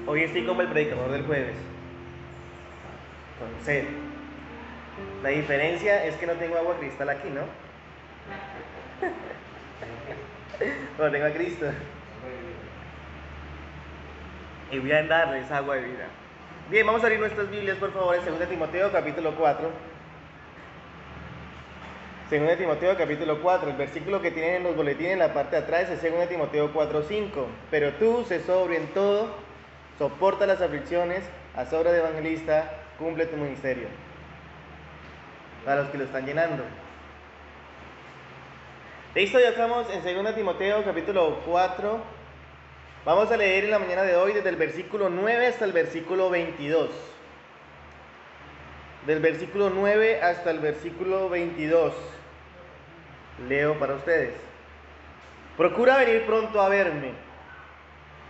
Hoy estoy como el predicador del jueves, con sed. La diferencia es que no tengo agua cristal aquí, ¿no? Pero tengo a Cristo. Y voy a darles agua de vida. Bien, vamos a abrir nuestras Biblias, por favor, en 2 Timoteo, capítulo 4. 2 Timoteo, capítulo 4. El versículo que tienen en los boletines en la parte de atrás es 2 Timoteo 4:5. Pero tú, sé sobrio en todo, soporta las aflicciones, haz obra de evangelista, cumple tu ministerio. Para los que lo están llenando. Listo, ya estamos en 2 Timoteo, capítulo 4. Vamos a leer en la mañana de hoy desde el versículo 9 hasta el versículo 22. Del versículo 9 hasta el versículo 22. Leo para ustedes. Procura venir pronto a verme,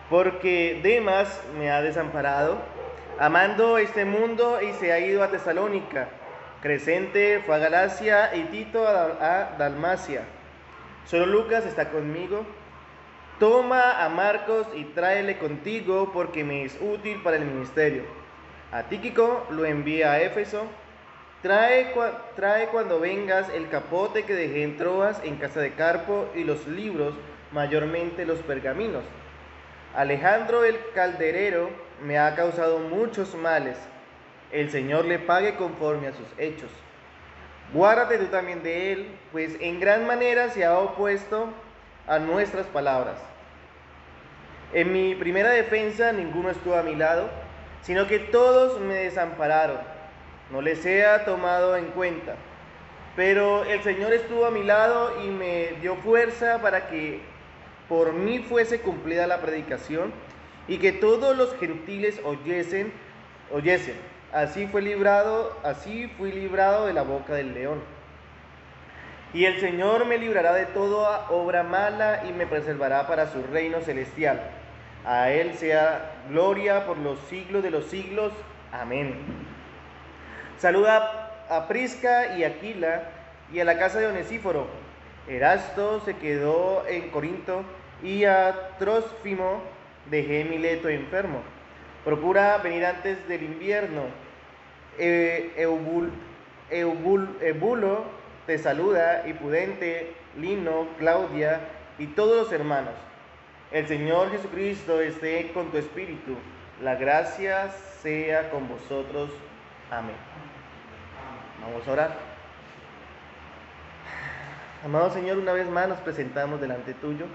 porque Demas me ha desamparado, amando este mundo, y se ha ido a Tesalónica. Crescente fue a Galacia y Tito a Dalmacia. Solo Lucas está conmigo. Toma a Marcos y tráele contigo, porque me es útil para el ministerio. A Tíquico lo envía a Éfeso. Trae cuando vengas el capote que dejé en Troas en casa de Carpo, y los libros, mayormente los pergaminos. Alejandro el calderero me ha causado muchos males. El Señor le pague conforme a sus hechos. Guárdate tú también de él, pues en gran manera se ha opuesto a nuestras palabras. En mi primera defensa ninguno estuvo a mi lado, sino que todos me desampararon. No les he tomado en cuenta. Pero el Señor estuvo a mi lado y me dio fuerza para que por mí fuese cumplida la predicación, y que todos los gentiles oyesen. Así fui librado de la boca del león. Y el Señor me librará de toda obra mala y me preservará para su reino celestial. A Él sea gloria por los siglos de los siglos. Amén. Saluda a Prisca y Aquila y a la casa de Onesíforo. Erasto se quedó en Corinto, y a Trófimo dejé en Mileto enfermo. Procura venir antes del invierno. Eubulo te saluda, y Pudente, Lino, Claudia y todos los hermanos. El Señor Jesucristo esté con tu espíritu. La gracia sea con vosotros. Amén. Vamos a orar. Amado Señor, una vez más nos presentamos delante tuyo,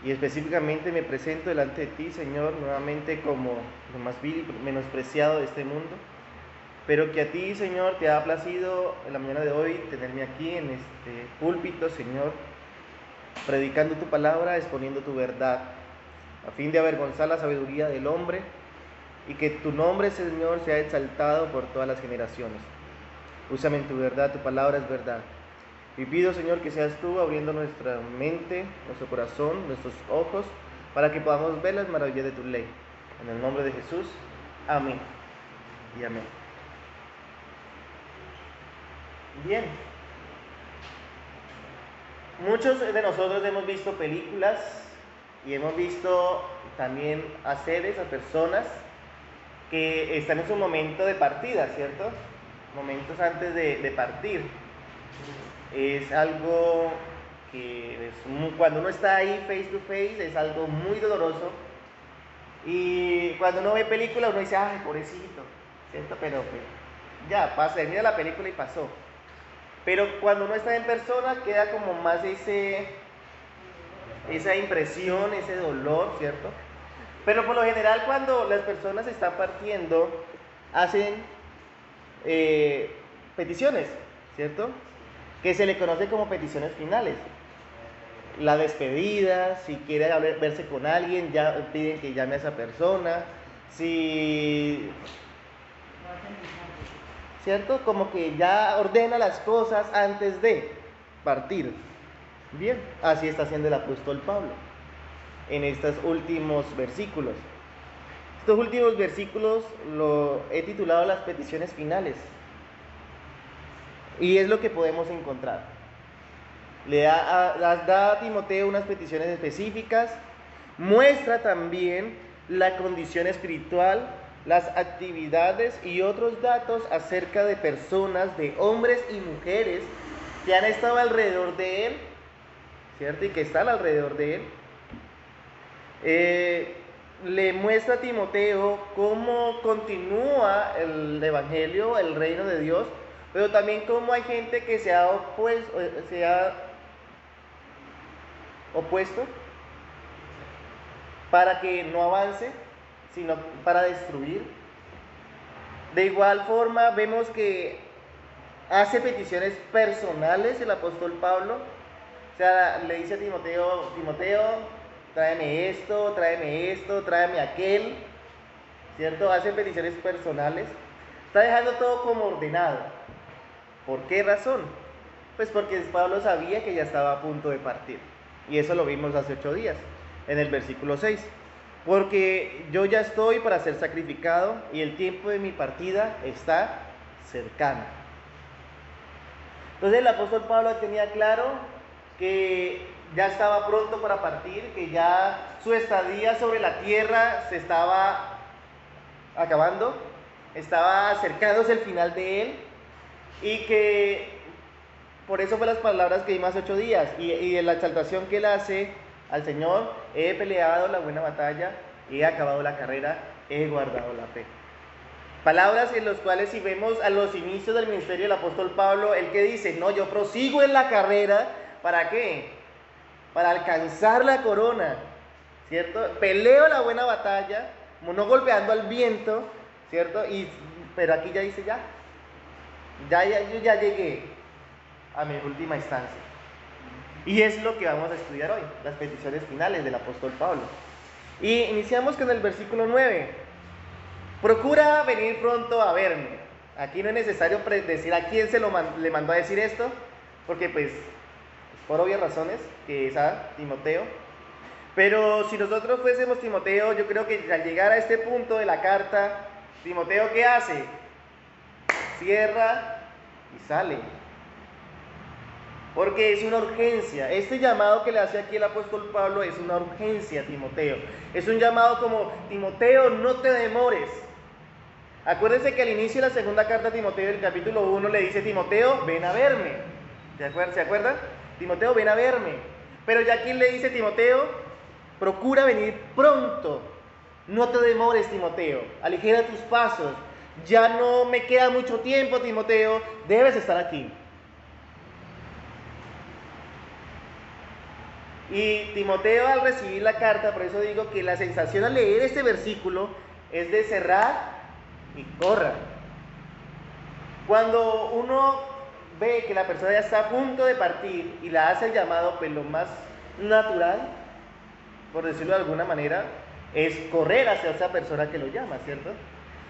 y específicamente me presento delante de ti, Señor, nuevamente como lo más vil y menospreciado de este mundo, pero que a ti, Señor, te ha placido en la mañana de hoy tenerme aquí en este púlpito, Señor, predicando tu palabra, exponiendo tu verdad, a fin de avergonzar la sabiduría del hombre, y que tu nombre, Señor, sea exaltado por todas las generaciones. Úsame en tu verdad, tu palabra es verdad. Y pido, Señor, que seas tú abriendo nuestra mente, nuestro corazón, nuestros ojos, para que podamos ver las maravillas de tu ley. En el nombre de Jesús, amén y amén. Bien. Muchos de nosotros hemos visto películas y hemos visto también a seres, a personas que están en su momento de partida, ¿cierto? Momentos antes de partir. Es algo que cuando uno está ahí face to face es algo muy doloroso, y cuando uno ve película uno dice, ay, pobrecito, ¿cierto? Pero pues, ya pasa, mira la película y pasó. Pero cuando uno está en persona queda como más esa impresión, ese dolor, ¿cierto? Pero por lo general cuando las personas están partiendo hacen peticiones, ¿cierto? Que se le conoce como peticiones finales. La despedida, si quiere verse con alguien, ya piden que llame a esa persona. ¿Cierto? Como que ya ordena las cosas antes de partir. Bien, así está haciendo el apóstol Pablo en estos últimos versículos. Estos últimos versículos lo he titulado las peticiones finales. Y es lo que podemos encontrar. Le da a Timoteo unas peticiones específicas. Muestra también la condición espiritual, las actividades y otros datos acerca de personas, de hombres y mujeres que han estado alrededor de él, ¿cierto? Y que están alrededor de él. Le muestra a Timoteo cómo continúa el evangelio, el reino de Dios, pero también cómo hay gente que se ha opuesto para que no avance, sino para destruir. De igual forma vemos que hace peticiones personales el apóstol Pablo. O sea, le dice a Timoteo, tráeme esto, tráeme aquel, ¿cierto? Hace peticiones personales. Está dejando todo como ordenado. ¿Por qué razón? Pues porque Pablo sabía que ya estaba a punto de partir. Y eso lo vimos hace 8 días, en el versículo 6. Porque yo ya estoy para ser sacrificado y el tiempo de mi partida está cercano. Entonces el apóstol Pablo tenía claro que ya estaba pronto para partir, que ya su estadía sobre la tierra se estaba acabando, estaba acercándose el final de él, y que por eso fue las palabras que vimos hace 8 días, y de la exaltación que él hace al Señor: he peleado la buena batalla, he acabado la carrera, he guardado la fe. Palabras en las cuales, si vemos a los inicios del ministerio del apóstol Pablo, él que dice: no, yo prosigo en la carrera, ¿para qué? Para alcanzar la corona, ¿cierto? Peleo la buena batalla, no golpeando al viento, ¿cierto? Pero aquí ya dice: yo ya llegué a mi última instancia. Y es lo que vamos a estudiar hoy, las peticiones finales del apóstol Pablo. Y iniciamos con el versículo 9. Procura venir pronto a verme. Aquí no es necesario decir a quién le mandó a decir esto, porque pues por obvias razones, que es a Timoteo. Pero si nosotros fuésemos Timoteo, yo creo que al llegar a este punto de la carta, Timoteo, ¿qué hace? Cierra y sale. Porque es una urgencia. Este llamado que le hace aquí el apóstol Pablo es una urgencia a Timoteo. Es un llamado como: Timoteo, no te demores. Acuérdense que al inicio de la segunda carta a Timoteo, el capítulo 1, le dice: Timoteo, ven a verme. ¿Se acuerdan? Timoteo, ven a verme. Pero ya aquí le dice: Timoteo, procura venir pronto. No te demores, Timoteo. Aligera tus pasos. Ya no me queda mucho tiempo, Timoteo. Debes estar aquí. Y Timoteo, al recibir la carta, por eso digo que la sensación al leer este versículo es de cerrar y corra. Cuando uno ve que la persona ya está a punto de partir y la hace el llamado, pues lo más natural, por decirlo de alguna manera, es correr hacia esa persona que lo llama, ¿cierto?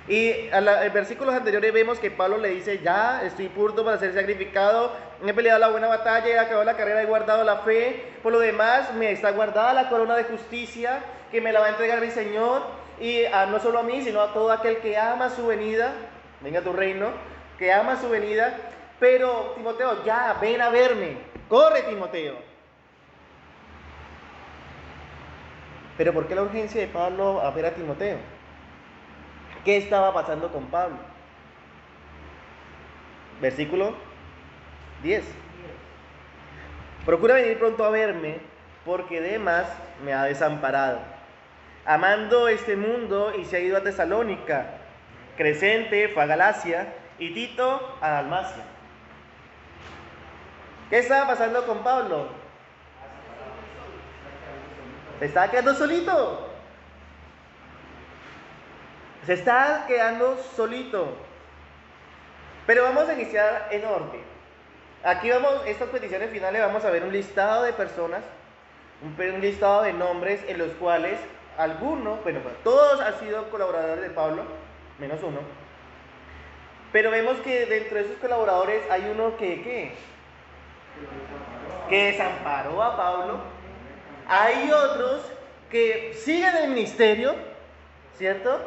Y en versículos anteriores vemos que Pablo le dice: ya estoy pronto para ser sacrificado, he peleado la buena batalla, he acabado la carrera, he guardado la fe, por lo demás me está guardada la corona de justicia que me la va a entregar mi Señor, y no solo a mí, sino a todo aquel que ama su venida, venga a tu reino, que ama su venida. Pero Timoteo, ya, ven a verme, corre, Timoteo. Pero ¿por qué la urgencia de Pablo a ver a Timoteo? ¿Qué estaba pasando con Pablo? Versículo 10. Procura venir pronto a verme, porque Demas me ha desamparado, amando este mundo, y se ha ido a Tesalónica. Crescente fue a Galacia y Tito a Dalmacia. ¿Qué estaba pasando con Pablo? Se estaba quedando solito. Se está quedando solito. Pero vamos a iniciar en orden. Aquí estas peticiones finales, vamos a ver un listado de personas, un listado de nombres en los cuales algunos, bueno, todos han sido colaboradores de Pablo, menos uno. Pero vemos que dentro de esos colaboradores hay uno que desamparó a Pablo. Hay otros que siguen el ministerio, ¿cierto?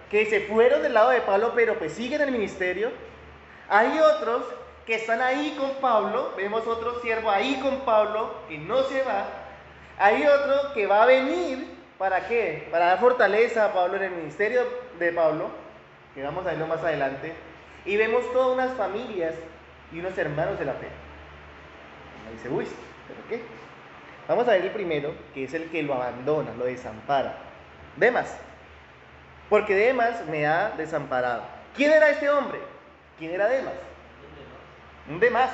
Que se fueron del lado de Pablo, pero pues siguen el ministerio. Hay otros que están ahí con Pablo. Vemos otro siervo ahí con Pablo, que no se va. Hay otro que va a venir, ¿Para qué? Para dar fortaleza a Pablo en el ministerio de Pablo, que vamos a verlo más adelante, y vemos todas unas familias y unos hermanos de la fe. Uno dice, uy, ¿pero qué? Vamos a ver el primero, que es el que lo abandona, lo desampara. Demas. Porque Demas me ha desamparado. ¿Quién era este hombre? ¿Quién era Demas? Un Demas.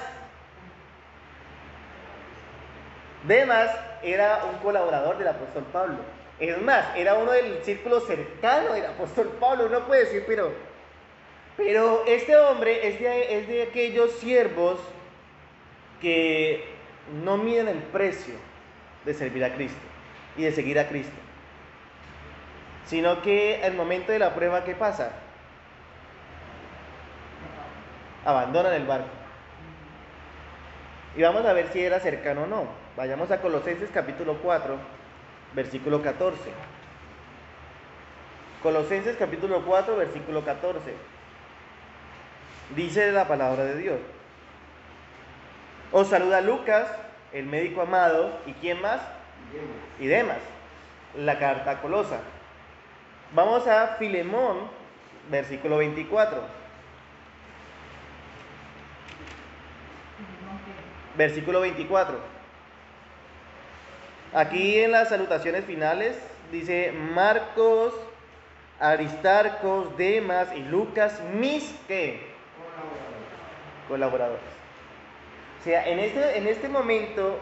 Demas era un colaborador del apóstol Pablo. Es más, era uno del círculo cercano del apóstol Pablo. Uno puede decir, pero este hombre es de aquellos siervos que no miden el precio de servir a Cristo y de seguir a Cristo, sino que al momento de la prueba, ¿qué pasa? Abandonan el barco. Y vamos a ver si era cercano o no. Vayamos a Colosenses capítulo 4, versículo 14. Colosenses capítulo 4, versículo 14. Dice la palabra de Dios. Os saluda Lucas, el médico amado, ¿y quién más? Y Demas, la carta a Colosa. Vamos a Filemón, versículo 24. Versículo 24. Aquí en las salutaciones finales dice Marcos, Aristarcos, Demas y Lucas, mis ¿qué? Colaboradores. O sea, en este momento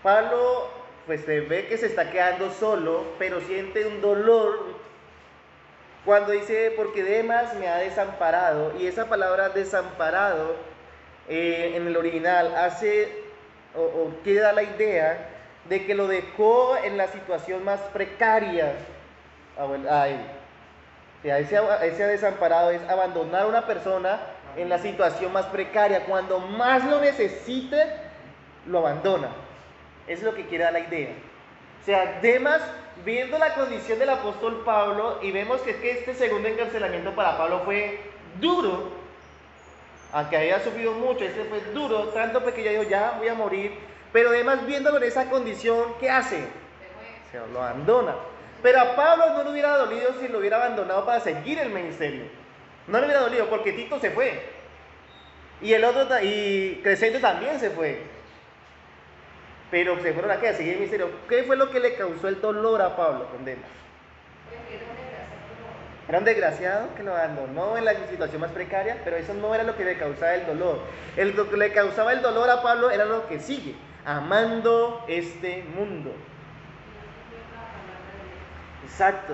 Pablo pues se ve que se está quedando solo, pero siente un dolor cuando dice, porque Demas me ha desamparado. Y esa palabra desamparado en el original hace o queda la idea de que lo dejó en la situación más precaria a él. O sea, ese desamparado es abandonar a una persona en la situación más precaria. Cuando más lo necesite, lo abandona. Eso es lo que quiere dar la idea. O sea, Demas, viendo la condición del apóstol Pablo, y vemos que este segundo encarcelamiento para Pablo fue duro, aunque había sufrido mucho, este fue duro, tanto que ya dijo, ya voy a morir. Pero Demas, viéndolo en esa condición, ¿qué hace? Se lo abandona. Pero a Pablo no le hubiera dolido si lo hubiera abandonado para seguir el ministerio. No le hubiera dolido porque Tito se fue. Y el otro, y Crescente también se fue. Pero se fueron aquí a seguir el ministerio. ¿Qué fue lo que le causó el dolor a Pablo con Demas? Era un desgraciado que lo abandonó en la situación más precaria, pero eso no era lo que le causaba el dolor. Lo que le causaba el dolor a Pablo era lo que sigue: amando este mundo. Exacto.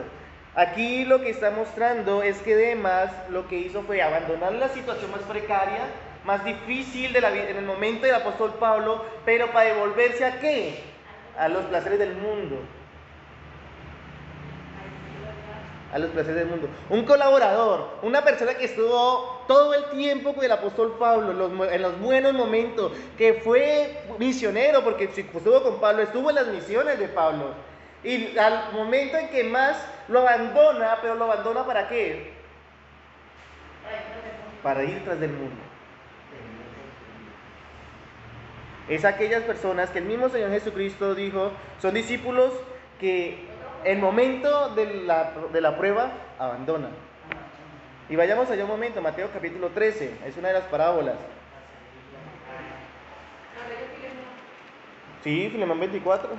Aquí lo que está mostrando es que Demas lo que hizo fue abandonar la situación más precaria, más difícil de la vida, en el momento del apóstol Pablo, pero para devolverse ¿a qué? A los placeres del mundo. A los placeres del mundo. Un colaborador, una persona que estuvo todo el tiempo con el apóstol Pablo, en los buenos momentos, que fue misionero, porque si estuvo con Pablo, estuvo en las misiones de Pablo. Y al momento en que más lo abandona, pero lo abandona ¿para qué? Para ir tras del mundo. Es aquellas personas que el mismo Señor Jesucristo dijo, son discípulos que el momento de la prueba abandonan. Y vayamos allá un momento, Mateo capítulo 13, es una de las parábolas. Sí, Filemón 24.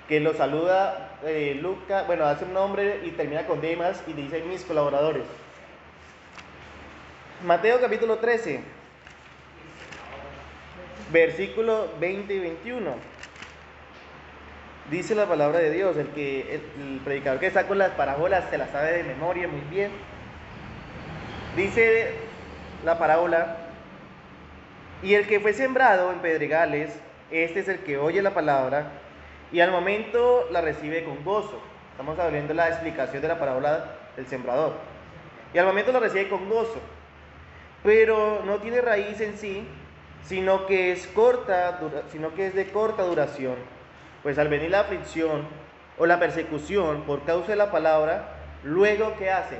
Que lo saluda Lucas, bueno, hace un nombre y termina con Demas y dice mis colaboradores. Mateo capítulo 13, versículo 20 y 21. Dice la palabra de Dios, el predicador que está con las parábolas se las sabe de memoria muy bien. Dice la parábola, y el que fue sembrado en pedregales, este es el que oye la palabra y al momento la recibe con gozo. Estamos hablando de la explicación de la parábola del sembrador. Y al momento la recibe con gozo, pero no tiene raíz en sí, sino que es de corta duración. Pues al venir la aflicción o la persecución por causa de la palabra, luego ¿qué hace?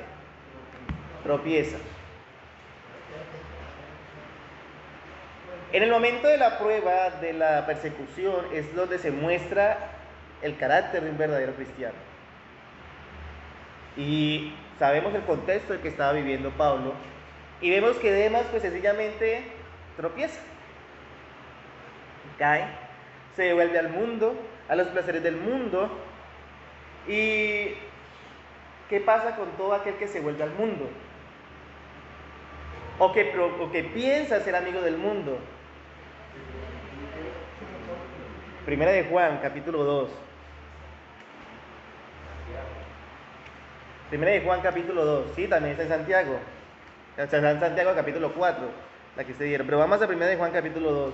Tropieza. En el momento de la prueba, de la persecución, es donde se muestra el carácter de un verdadero cristiano. Y sabemos el contexto en que estaba viviendo Pablo, y vemos que Demas pues sencillamente tropieza, cae, se devuelve al mundo, a los placeres del mundo. ¿Y qué pasa con todo aquel que se vuelve al mundo? O que piensa ser amigo del mundo. Primera de Juan, capítulo 2. Primera de Juan, capítulo 2. Sí, también está en Santiago. Está en Santiago, capítulo 4, la que se dieron. Pero vamos a Primera de Juan, capítulo 2.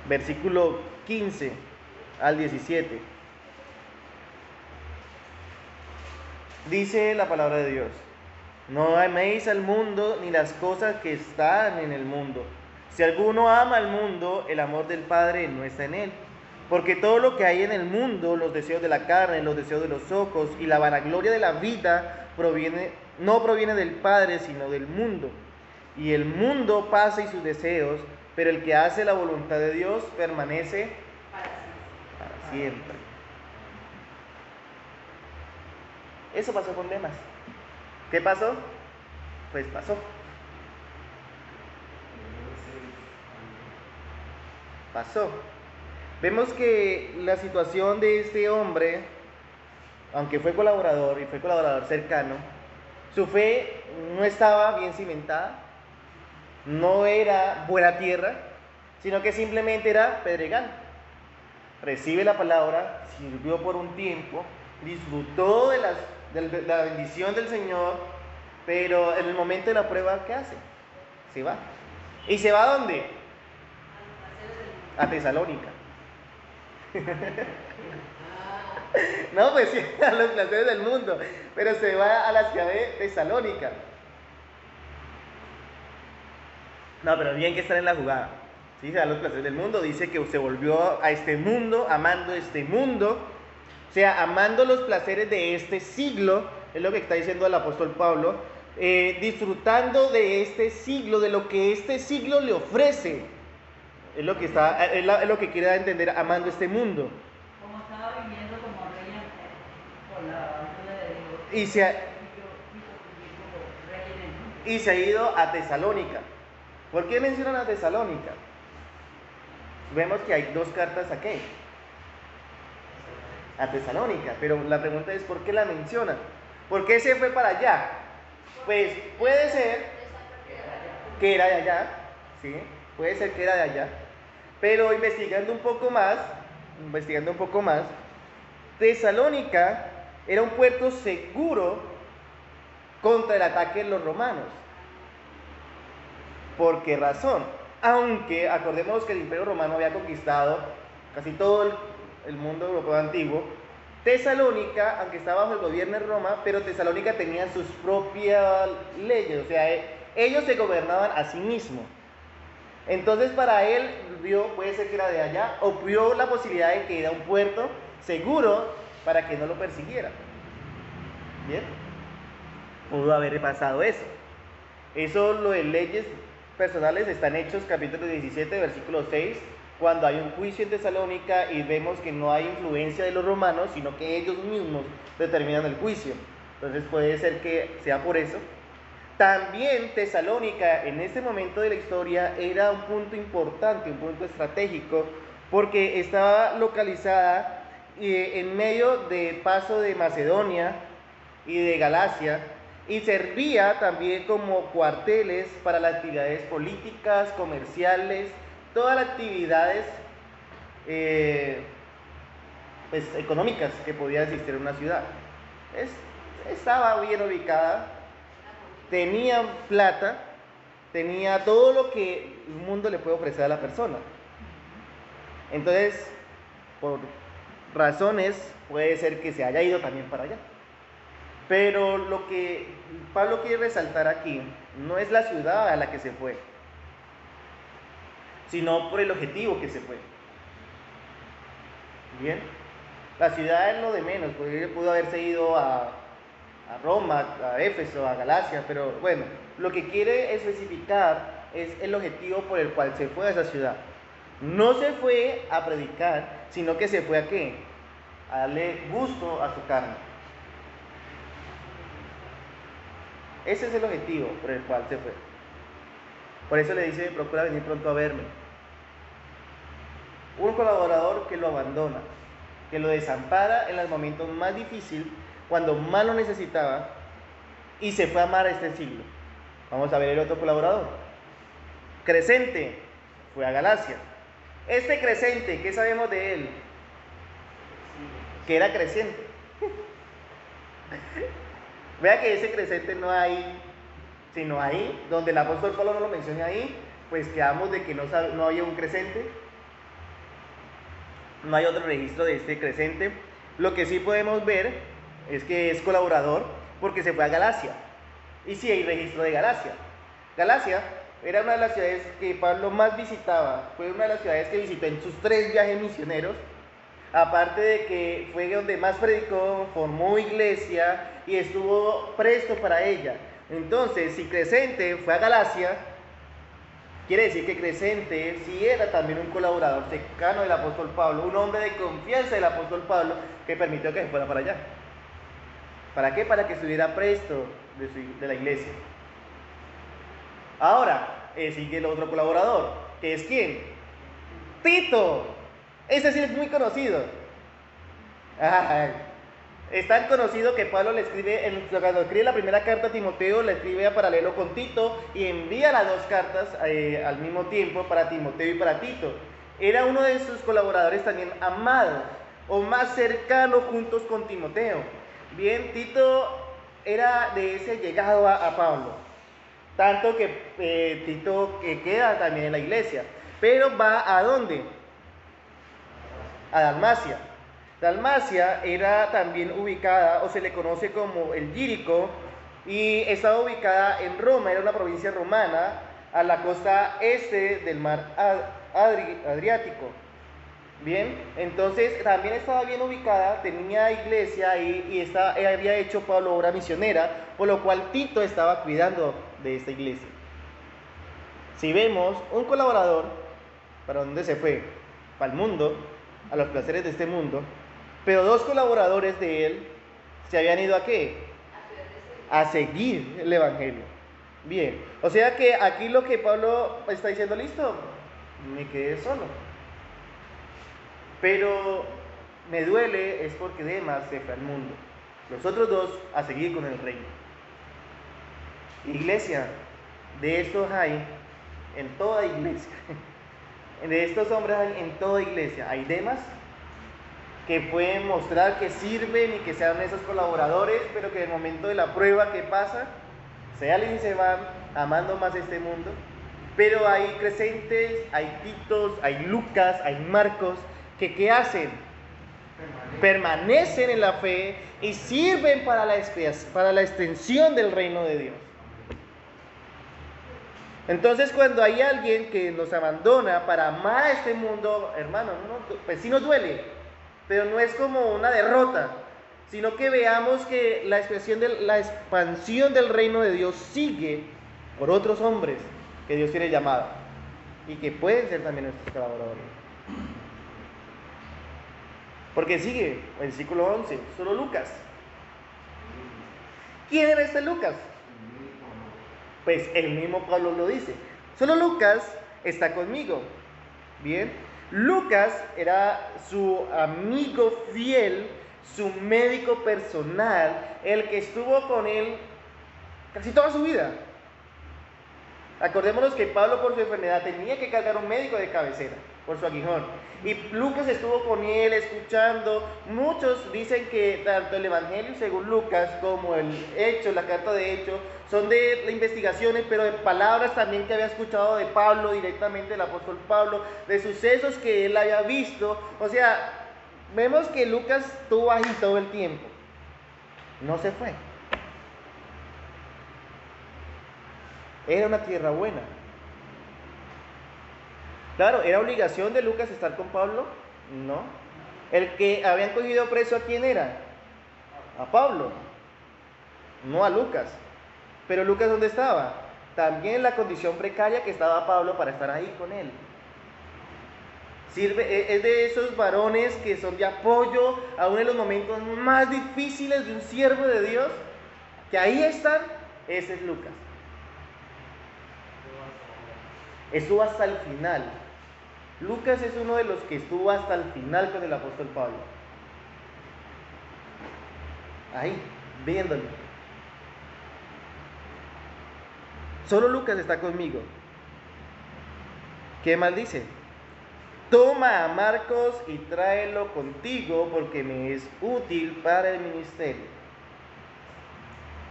Versículo 15 al 17. Dice la palabra de Dios: no améis al mundo ni las cosas que están en el mundo. Si alguno ama al mundo, el amor del Padre no está en él. Porque todo lo que hay en el mundo, los deseos de la carne, los deseos de los ojos y la vanagloria de la vida, no proviene del Padre, sino del mundo. Y el mundo pasa y sus deseos, pero el que hace la voluntad de Dios permanece para siempre. Eso pasó con Demas. ¿Qué pasó? Pues pasó. Pasó. Vemos que la situación de este hombre, aunque fue colaborador y fue colaborador cercano, su fe no estaba bien cimentada, no era buena tierra, sino que simplemente era pedregal. Recibe la palabra, sirvió por un tiempo, disfrutó de la bendición del Señor, pero en el momento de la prueba, ¿qué hace? Se va. ¿Y se va a dónde? A Tesalónica. No, pues sí, a los placeres del mundo, pero se va a la ciudad de Tesalónica. No, pero bien que estar en la jugada. Sí, se da los placeres del mundo, dice que se volvió a este mundo, amando este mundo, o sea, amando los placeres de este siglo, es lo que está diciendo el apóstol Pablo, disfrutando de este siglo, de lo que este siglo le ofrece, es lo que quiere dar a entender, amando este mundo. Como estaba viviendo como rey por la ayuda de Dios. Y se ha ido a Tesalónica. ¿Por qué mencionan a Tesalónica? Vemos que hay dos cartas aquí, a Tesalónica, pero la pregunta es ¿por qué la mencionan? ¿Por qué se fue para allá? Pues puede ser que era de allá, ¿sí? Puede ser que era de allá, pero investigando un poco más, Tesalónica era un puerto seguro contra el ataque de los romanos. ¿Por qué razón? Aunque acordémonos que el Imperio Romano había conquistado casi todo el mundo europeo antiguo, Tesalónica, aunque estaba bajo el gobierno de Roma, pero Tesalónica tenía sus propias leyes, o sea, ellos se gobernaban a sí mismos. Entonces para él puede ser que era de allá, o vio la posibilidad de que era un puerto seguro para que no lo persiguiera. ¿Bien? Pudo haber pasado eso. Eso, lo de leyes personales, está en Hechos capítulo 17, versículo 6, cuando hay un juicio en Tesalónica y vemos que no hay influencia de los romanos, sino que ellos mismos determinan el juicio. Entonces puede ser que sea por eso. También Tesalónica en este momento de la historia era un punto importante, un punto estratégico, porque estaba localizada en medio del paso de Macedonia y de Galacia, y servía también como cuarteles para las actividades políticas, comerciales, todas las actividades pues, económicas que podía existir en una ciudad. Estaba bien ubicada, tenía plata, tenía todo lo que el mundo le puede ofrecer a la persona. Entonces, por razones, puede ser que se haya ido también para allá. Pero lo que Pablo quiere resaltar aquí no es la ciudad a la que se fue, sino por el objetivo que se fue. Bien, la ciudad es lo de menos, porque pudo haberse ido a Roma, a Éfeso, a Galacia, pero bueno, lo que quiere especificar es el objetivo por el cual se fue a esa ciudad. No se fue a predicar, sino que se fue a ¿qué? A darle gusto a su carne. Ese es el objetivo por el cual se fue. Por eso le dice, procura venir pronto a verme. Un colaborador que lo abandona, que lo desampara en los momentos más difíciles, cuando más lo necesitaba, y se fue a amar a este siglo. Vamos a ver el otro colaborador. Crescente fue a Galacia. Este Crescente, ¿qué sabemos de él? Que era creciente. Vea que ese Crescente no hay, sino ahí, donde el apóstol Pablo no lo menciona ahí, pues quedamos de que no había un Crescente. No hay otro registro de este Crescente. Lo que sí podemos ver es que es colaborador porque se fue a Galacia. Y sí hay registro de Galacia. Galacia era una de las ciudades que Pablo más visitaba. Fue una de las ciudades que visitó en sus 3 viajes misioneros. Aparte de que fue donde más predicó, formó iglesia y estuvo presto para ella. Entonces, si Crescente fue a Galacia, quiere decir que Crescente sí era también un colaborador cercano del apóstol Pablo, un hombre de confianza del apóstol Pablo que permitió que se fuera para allá. ¿Para qué? Para que estuviera presto de la iglesia. Ahora, sigue el otro colaborador, que es ¿quién? Tito. Ese sí es muy conocido. Es tan conocido que Pablo le escribe, cuando escribe la primera carta a Timoteo, la escribe a paralelo con Tito y envía las 2 cartas al mismo tiempo para Timoteo y para Tito. Era uno de sus colaboradores también amados o más cercano juntos con Timoteo. Bien, Tito era de ese llegado a Pablo, tanto que Tito que queda también en la iglesia, pero va ¿a dónde? A Dalmacia. Dalmacia era también ubicada, o se le conoce como el Ilírico, y estaba ubicada en Roma, era una provincia romana, a la costa este del mar Adriático. Bien, entonces también estaba bien ubicada, tenía iglesia ahí y había hecho Pablo obra misionera, por lo cual Tito estaba cuidando de esta iglesia. Si vemos un colaborador, ¿para dónde se fue? Para el mundo, a los placeres de este mundo, pero 2 colaboradores de él se habían ido ¿a qué? A seguir el evangelio. Bien, o sea que aquí lo que Pablo está diciendo, listo, me quedé solo. Pero me duele es porque Demas se fue al mundo. Los otros 2 a seguir con el reino. Iglesia, de estos hay en toda iglesia. De estos hombres hay en toda iglesia. Hay Demas que pueden mostrar que sirven y que sean esos colaboradores, pero que en el momento de la prueba que pasa, se salen y se van amando más este mundo. Pero hay Crescentes, hay Titos, hay Lucas, hay Marcos, que ¿qué hacen? Permanecen en la fe y sirven para la extensión del reino de Dios. Entonces, cuando hay alguien que nos abandona para amar a este mundo, hermano, pues sí nos duele, pero no es como una derrota, sino que veamos que la expansión del reino de Dios sigue por otros hombres que Dios tiene llamado y que pueden ser también nuestros colaboradores. Porque sigue, versículo 11, solo Lucas. ¿Quién era este Lucas? Pues el mismo Pablo lo dice. Solo Lucas está conmigo. Bien. Lucas era su amigo fiel, su médico personal, el que estuvo con él casi toda su vida. Acordémonos que Pablo por su enfermedad tenía que cargar un médico de cabecera por su aguijón. Y Lucas estuvo con él escuchando. Muchos dicen que tanto el Evangelio según Lucas como el Hecho, la carta de Hecho, son de investigaciones, pero de palabras también que había escuchado de Pablo, directamente del apóstol Pablo, de sucesos que él había visto. O sea, vemos que Lucas estuvo ahí todo el tiempo. No se fue. Era una tierra buena. Claro, ¿era obligación de Lucas estar con Pablo? No. El que habían cogido preso, ¿a quién era? A Pablo, no a Lucas. Pero Lucas, ¿dónde estaba? También en la condición precaria que estaba Pablo para estar ahí con él. Es de esos varones que son de apoyo aún en los momentos más difíciles de un siervo de Dios, que ahí están. Ese es Lucas. Estuvo hasta el final. Lucas es uno de los que estuvo hasta el final con el apóstol Pablo. Ahí, viéndolo. Solo Lucas está conmigo. ¿Qué más dice? Toma a Marcos y tráelo contigo porque me es útil para el ministerio.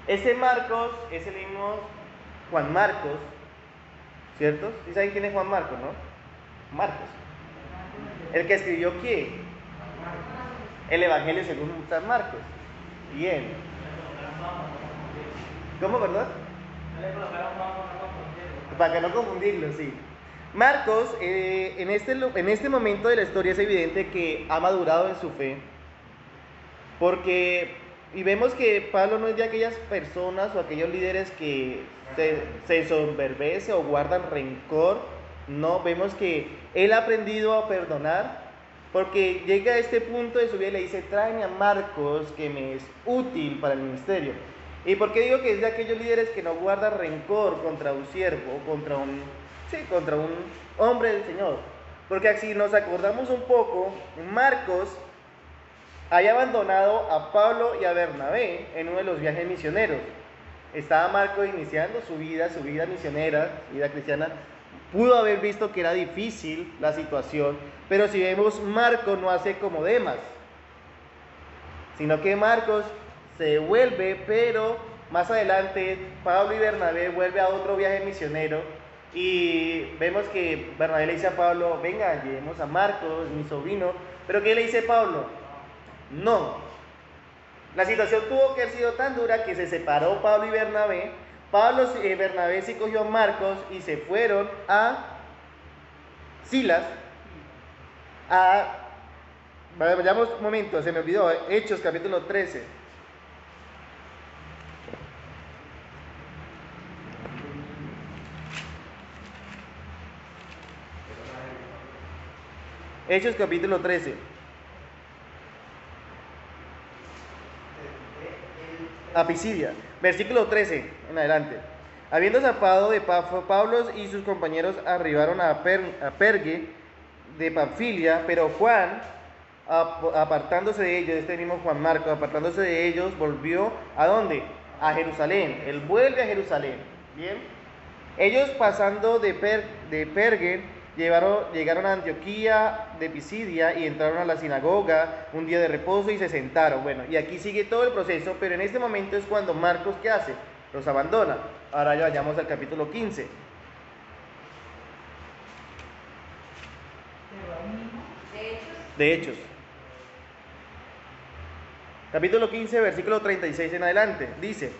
Ese Marcos es el mismo Juan Marcos, ¿cierto? ¿Sí saben quién es Juan Marcos, no? Marcos. ¿El que escribió qué? El Evangelio según San Marcos. Bien. ¿Cómo, verdad? Para que no confundirlo, sí. Marcos, en este momento de la historia es evidente que ha madurado en su fe, y vemos que Pablo no es de aquellas personas o aquellos líderes que se ensoberbece o guardan rencor. No, vemos que él ha aprendido a perdonar, porque llega a este punto de su vida y le dice: tráeme a Marcos que me es útil para el ministerio. ¿Y por qué digo que es de aquellos líderes que no guardan rencor contra un siervo o contra un hombre del Señor? Porque si nos acordamos un poco, Marcos había abandonado a Pablo y a Bernabé en uno de los viajes misioneros. Estaba Marcos iniciando su vida misionera, vida cristiana. Pudo haber visto que era difícil la situación, pero si vemos, Marcos no hace como Demas, sino que Marcos se vuelve, pero más adelante Pablo y Bernabé vuelven a otro viaje misionero y vemos que Bernabé le dice a Pablo: venga, llevemos a Marcos, mi sobrino. Pero ¿qué le dice Pablo? No. La situación tuvo que haber sido tan dura que se separó Pablo y Bernabé. Bernabé sí cogió a Marcos y se fueron a Silas. Vayamos un momento, se me olvidó, Hechos capítulo 13. Hechos capítulo 13. A Pisidia, versículo 13 en adelante. Habiendo zarpado de Pafo, Pablo y sus compañeros arribaron a Pergue de Panfilia, pero Juan, apartándose de ellos, este mismo Juan Marcos, apartándose de ellos, volvió ¿a dónde? A Jerusalén. Él vuelve a Jerusalén. Bien. Ellos, pasando de Pergue, llegaron a Antioquía de Pisidia y entraron a la sinagoga un día de reposo y se sentaron. Bueno, y aquí sigue todo el proceso, pero en este momento es cuando Marcos, ¿qué hace? Los abandona. Ahora ya vayamos al capítulo 15. De Hechos. Capítulo 15, versículo 36 en adelante. Dice: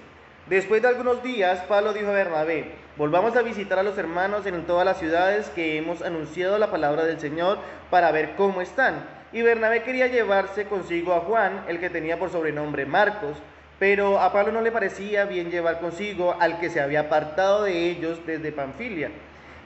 después de algunos días, Pablo dijo a Bernabé: volvamos a visitar a los hermanos en todas las ciudades que hemos anunciado la palabra del Señor para ver cómo están. Y Bernabé quería llevarse consigo a Juan, el que tenía por sobrenombre Marcos, pero a Pablo no le parecía bien llevar consigo al que se había apartado de ellos desde Panfilia,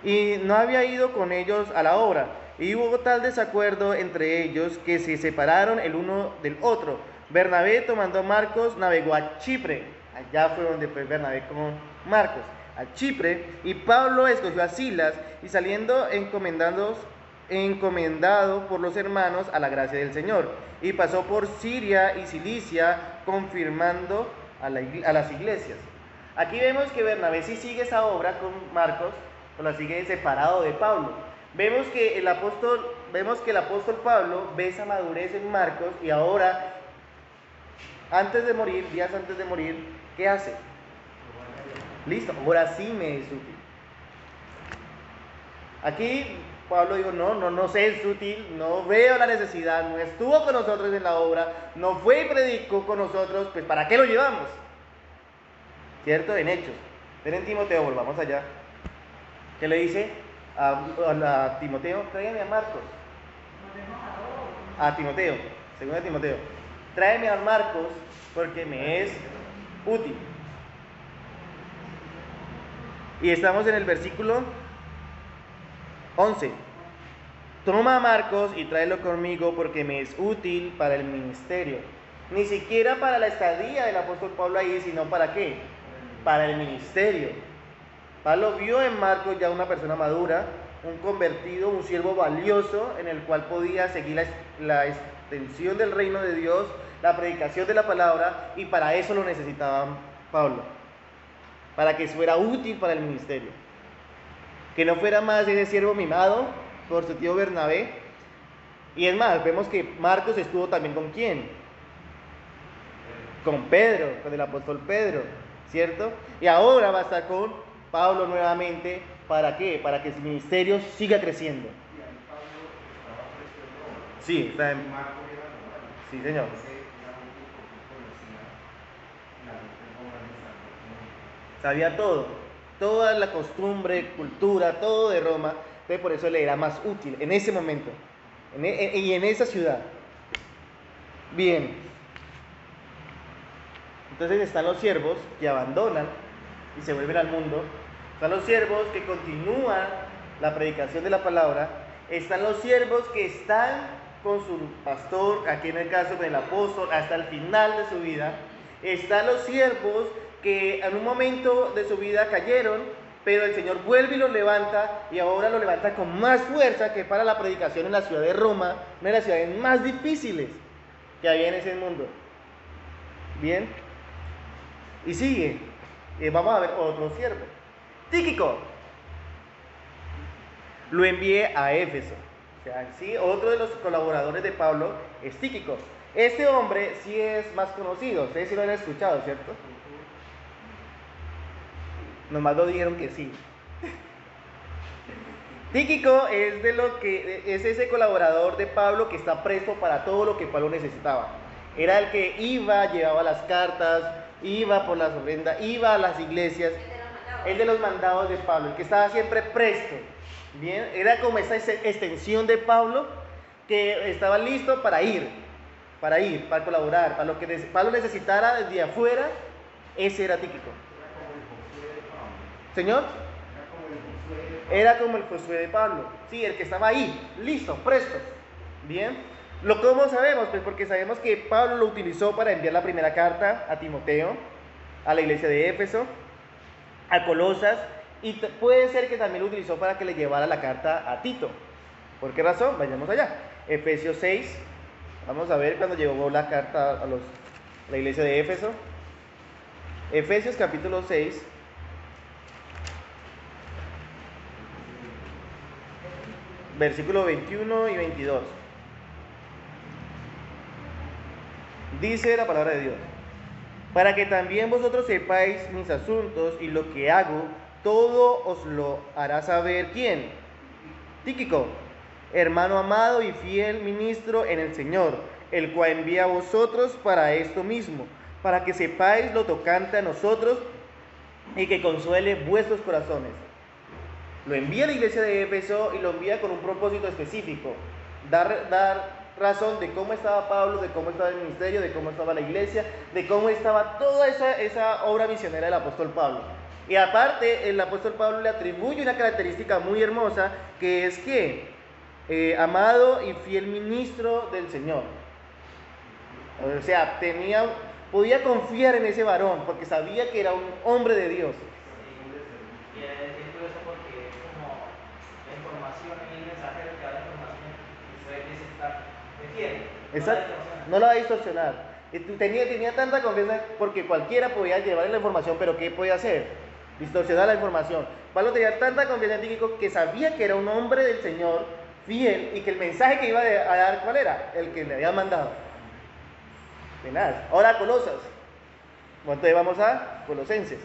y no había ido con ellos a la obra. Y hubo tal desacuerdo entre ellos que se separaron el uno del otro. Bernabé, tomando a Marcos, navegó a Chipre. Allá fue donde fue Bernabé con Marcos, a Chipre, y Pablo escogió a Silas, y saliendo encomendado por los hermanos a la gracia del Señor, y pasó por Siria y Cilicia, confirmando a las iglesias. Aquí vemos que Bernabé sí sigue esa obra con Marcos, o la sigue separado de Pablo. Vemos que el apóstol Pablo ve esa madurez en Marcos, y ahora, días antes de morir, ¿qué hace? Listo, ahora sí me es útil. Aquí Pablo dijo: no sé, es útil, no veo la necesidad, no estuvo con nosotros en la obra, no fue y predicó con nosotros, pues ¿para qué lo llevamos? ¿Cierto? En Hechos. Ven en Timoteo, volvamos allá. ¿Qué le dice a Timoteo? Tráigame a Marcos. A Timoteo, según Timoteo. Tráeme a Marcos porque me es útil. Y estamos en el versículo 11. toma a Marcos y tráelo conmigo porque me es útil para el ministerio. Ni siquiera para la estadía del apóstol Pablo ahí, sino para qué, para el ministerio. Pablo vio en Marcos ya una persona madura, un convertido, un siervo valioso en el cual podía seguir la extensión del reino de Dios, la predicación de la palabra, y para eso lo necesitaba Pablo, para que fuera útil para el ministerio. Que no fuera más ese siervo mimado por su tío Bernabé. Y es más, vemos que Marcos estuvo también con ¿quién? Con Pedro, con el apóstol Pedro, ¿cierto? Y ahora va a estar con Pablo nuevamente. ¿Para qué? Para que su ministerio siga creciendo. Sí, está en... Sí, señor. Sabía todo, toda la costumbre, cultura, todo de Roma. Entonces por eso le era más útil en ese momento y en esa ciudad. Bien. Entonces están los siervos que abandonan y se vuelven al mundo. Están los siervos que continúan la predicación de la palabra. Están los siervos que están con su pastor, aquí en el caso del apóstol, hasta el final de su vida. Están los siervos que en un momento de su vida cayeron, pero el Señor vuelve y los levanta, y ahora los levanta con más fuerza que para la predicación en la ciudad de Roma, una de las ciudades más difíciles que había en ese mundo. Bien. Y sigue. Vamos a ver otro siervo. Tíquico. Lo envié a Éfeso. O sea, sí, otro de los colaboradores de Pablo es Tíquico. Este hombre sí es más conocido. Ustedes sí lo han escuchado, ¿cierto? Nomás lo dijeron que sí. Tíquico es es ese colaborador de Pablo que está presto para todo lo que Pablo necesitaba. Era el que iba, llevaba las cartas, iba por las ofrendas, iba a las iglesias. El de los mandados de Pablo, el que estaba siempre presto. Bien, era como esa extensión de Pablo que estaba listo para ir, para colaborar, para lo que Pablo necesitara desde afuera. Ese era Tíquico. ¿Señor? Era como el Josué de Pablo. Sí, el que estaba ahí, listo, presto. Bien. ¿Cómo sabemos? Pues porque sabemos que Pablo lo utilizó para enviar la primera carta a Timoteo, a la iglesia de Éfeso, a Colosas, y puede ser que también lo utilizó para que le llevara la carta a Tito. ¿Por qué razón? Vayamos allá. Efesios 6. Vamos a ver cuando llegó la carta a la iglesia de Éfeso. Efesios capítulo 6. Versículo 21 y 22. Dice la palabra de Dios: para que también vosotros sepáis mis asuntos y lo que hago, todo os lo hará saber ¿quién? Tíquico, hermano amado y fiel ministro en el Señor, el cual envía a vosotros para esto mismo, para que sepáis lo tocante a nosotros y que consuele vuestros corazones. Lo envía a la iglesia de Éfeso y lo envía con un propósito específico: dar razón de cómo estaba Pablo, de cómo estaba el ministerio, de cómo estaba la iglesia, de cómo estaba toda esa obra misionera del apóstol Pablo. Y aparte, el apóstol Pablo le atribuye una característica muy hermosa, que es que amado y fiel ministro del Señor. O sea, podía confiar en ese varón porque sabía que era un hombre de Dios. Y es curioso porque es como la información y el mensajero que da la información y se ve que se está fiel. Exacto, no la va a distorsionar. Tenía tanta confianza porque cualquiera podía llevar la información, pero ¿qué podía hacer? Distorsionar la información. Pablo tenía tanta confianza en Tíquico que sabía que era un hombre del Señor fiel y que el mensaje que iba a dar, ¿cuál era? El que le había mandado. De nada. Ahora Colosas. Entonces vamos a Colosenses.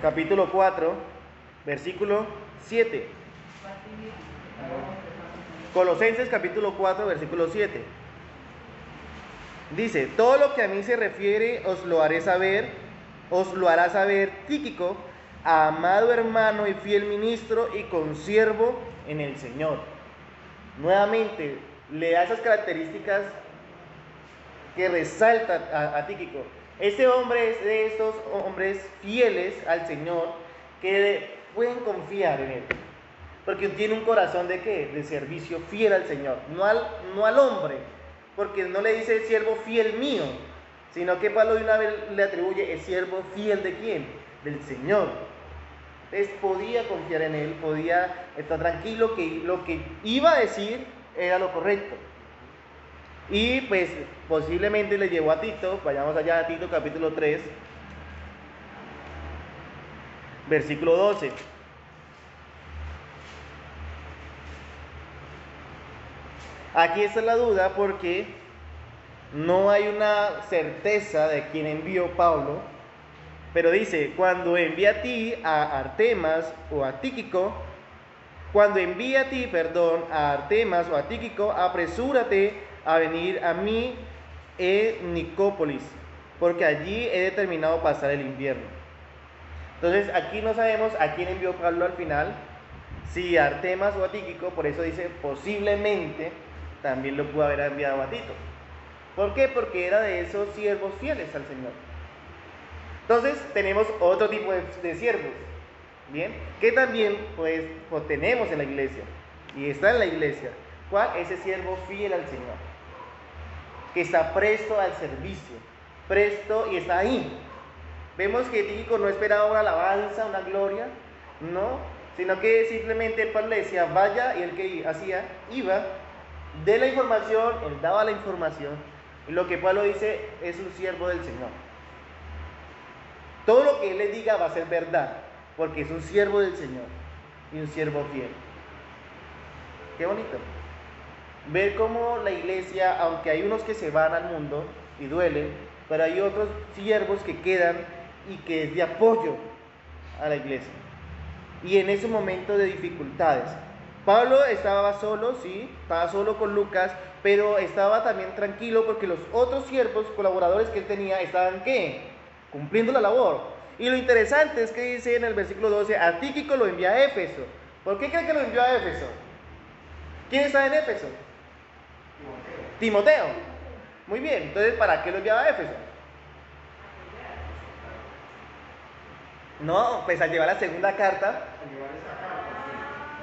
Capítulo 4, versículo 7. Colosenses capítulo 4, versículo 7. Dice: todo lo que a mí se refiere os lo hará saber Tíquico, amado hermano y fiel ministro y consiervo en el Señor. Nuevamente, le da esas características que resalta a Tíquico. Este hombre es de estos hombres fieles al Señor, que pueden confiar en él. Porque tiene un corazón de ¿qué? De servicio fiel al Señor, no al hombre, porque no le dice siervo fiel mío, sino que Pablo de una vez le atribuye el siervo fiel de quién, del Señor. Entonces podía confiar en él, podía estar tranquilo que lo que iba a decir era lo correcto. Y pues posiblemente le llevó a Tito, vayamos allá a Tito capítulo 3, versículo 12. Aquí está la duda porque no hay una certeza de quién envió Pablo, pero dice, cuando envíe a ti a Artemas o a Tíquico, a Artemas o a Tíquico, apresúrate a venir a mí en Nicópolis, porque allí he determinado pasar el invierno. Entonces aquí no sabemos a quién envió Pablo al final, si a Artemas o a Tíquico, por eso dice posiblemente también lo pudo haber enviado a Tito. ¿Por qué? Porque era de esos siervos fieles al Señor. Entonces tenemos otro tipo de siervos, ¿bien? Que también pues tenemos en la iglesia, y está en la iglesia. ¿Cuál? Ese siervo fiel al Señor, que está presto al servicio, presto y está ahí. Vemos que Tíquico no esperaba una alabanza, una gloria, no, sino que simplemente Pablo le decía, vaya, y él que hacía, iba, de la información, él daba la información, y lo que Pablo dice es un siervo del Señor. Todo lo que él le diga va a ser verdad, porque es un siervo del Señor y un siervo fiel. Qué bonito. Ver cómo la iglesia, aunque hay unos que se van al mundo y duelen, pero hay otros siervos que quedan y que es de apoyo a la iglesia. Y en ese momento de dificultades, Pablo estaba solo, sí, estaba solo con Lucas, pero estaba también tranquilo porque los otros siervos, colaboradores que él tenía, estaban ¿qué? Cumpliendo la labor. Y lo interesante es que dice en el versículo 12, a Tíquico lo envía a Éfeso. ¿Por qué creen que lo envió a Éfeso? ¿Quién está en Éfeso? Timoteo. Muy bien, entonces ¿para qué lo enviaba a Éfeso? No, pues a llevar la segunda carta.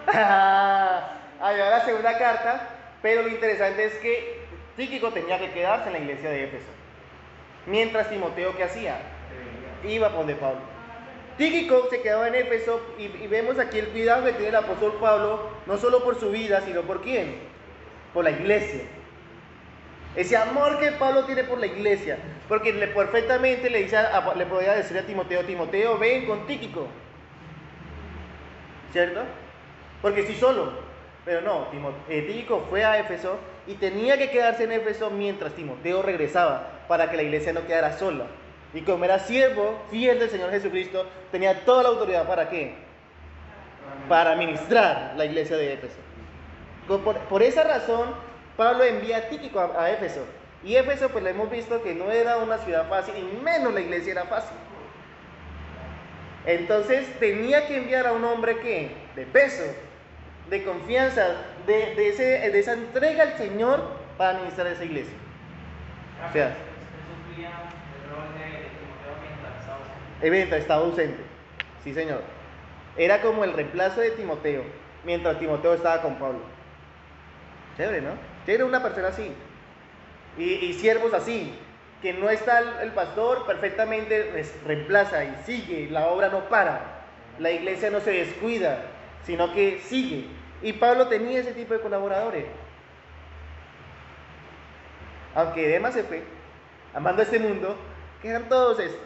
A llevar la segunda carta, pero lo interesante es que Tíquico tenía que quedarse en la iglesia de Éfeso. Mientras Timoteo, ¿qué hacía? Iba por donde Pablo. Tíquico se quedaba en Éfeso y vemos aquí el cuidado que tiene el apóstol Pablo, no solo por su vida, sino por quién, por la iglesia. Ese amor que Pablo tiene por la iglesia, porque perfectamente le podía decir a Timoteo, ven con Tíquico, ¿cierto? Porque estoy solo, pero no, Tíquico fue a Éfeso y tenía que quedarse en Éfeso mientras Timoteo regresaba, para que la iglesia no quedara sola. Y como era siervo fiel del Señor Jesucristo, tenía toda la autoridad ¿para qué? Para ministrar la iglesia de Éfeso. Por esa razón, Pablo envía a Tíquico a Éfeso. Y Éfeso, pues lo hemos visto que no era una ciudad fácil, y menos la iglesia era fácil. Entonces tenía que enviar a un hombre que de peso, de confianza, de esa entrega al Señor para administrar esa iglesia. O sea, estaba ausente. Sí, señor. Era como el reemplazo de Timoteo, mientras Timoteo estaba con Pablo. Chévere, ¿no? Chévere una persona así. Y siervos así, que no está el pastor, perfectamente reemplaza y sigue, la obra no para, la iglesia no se descuida, sino que sigue. Y Pablo tenía ese tipo de colaboradores. Aunque Demas se fue, amando a este mundo, quedan todos estos.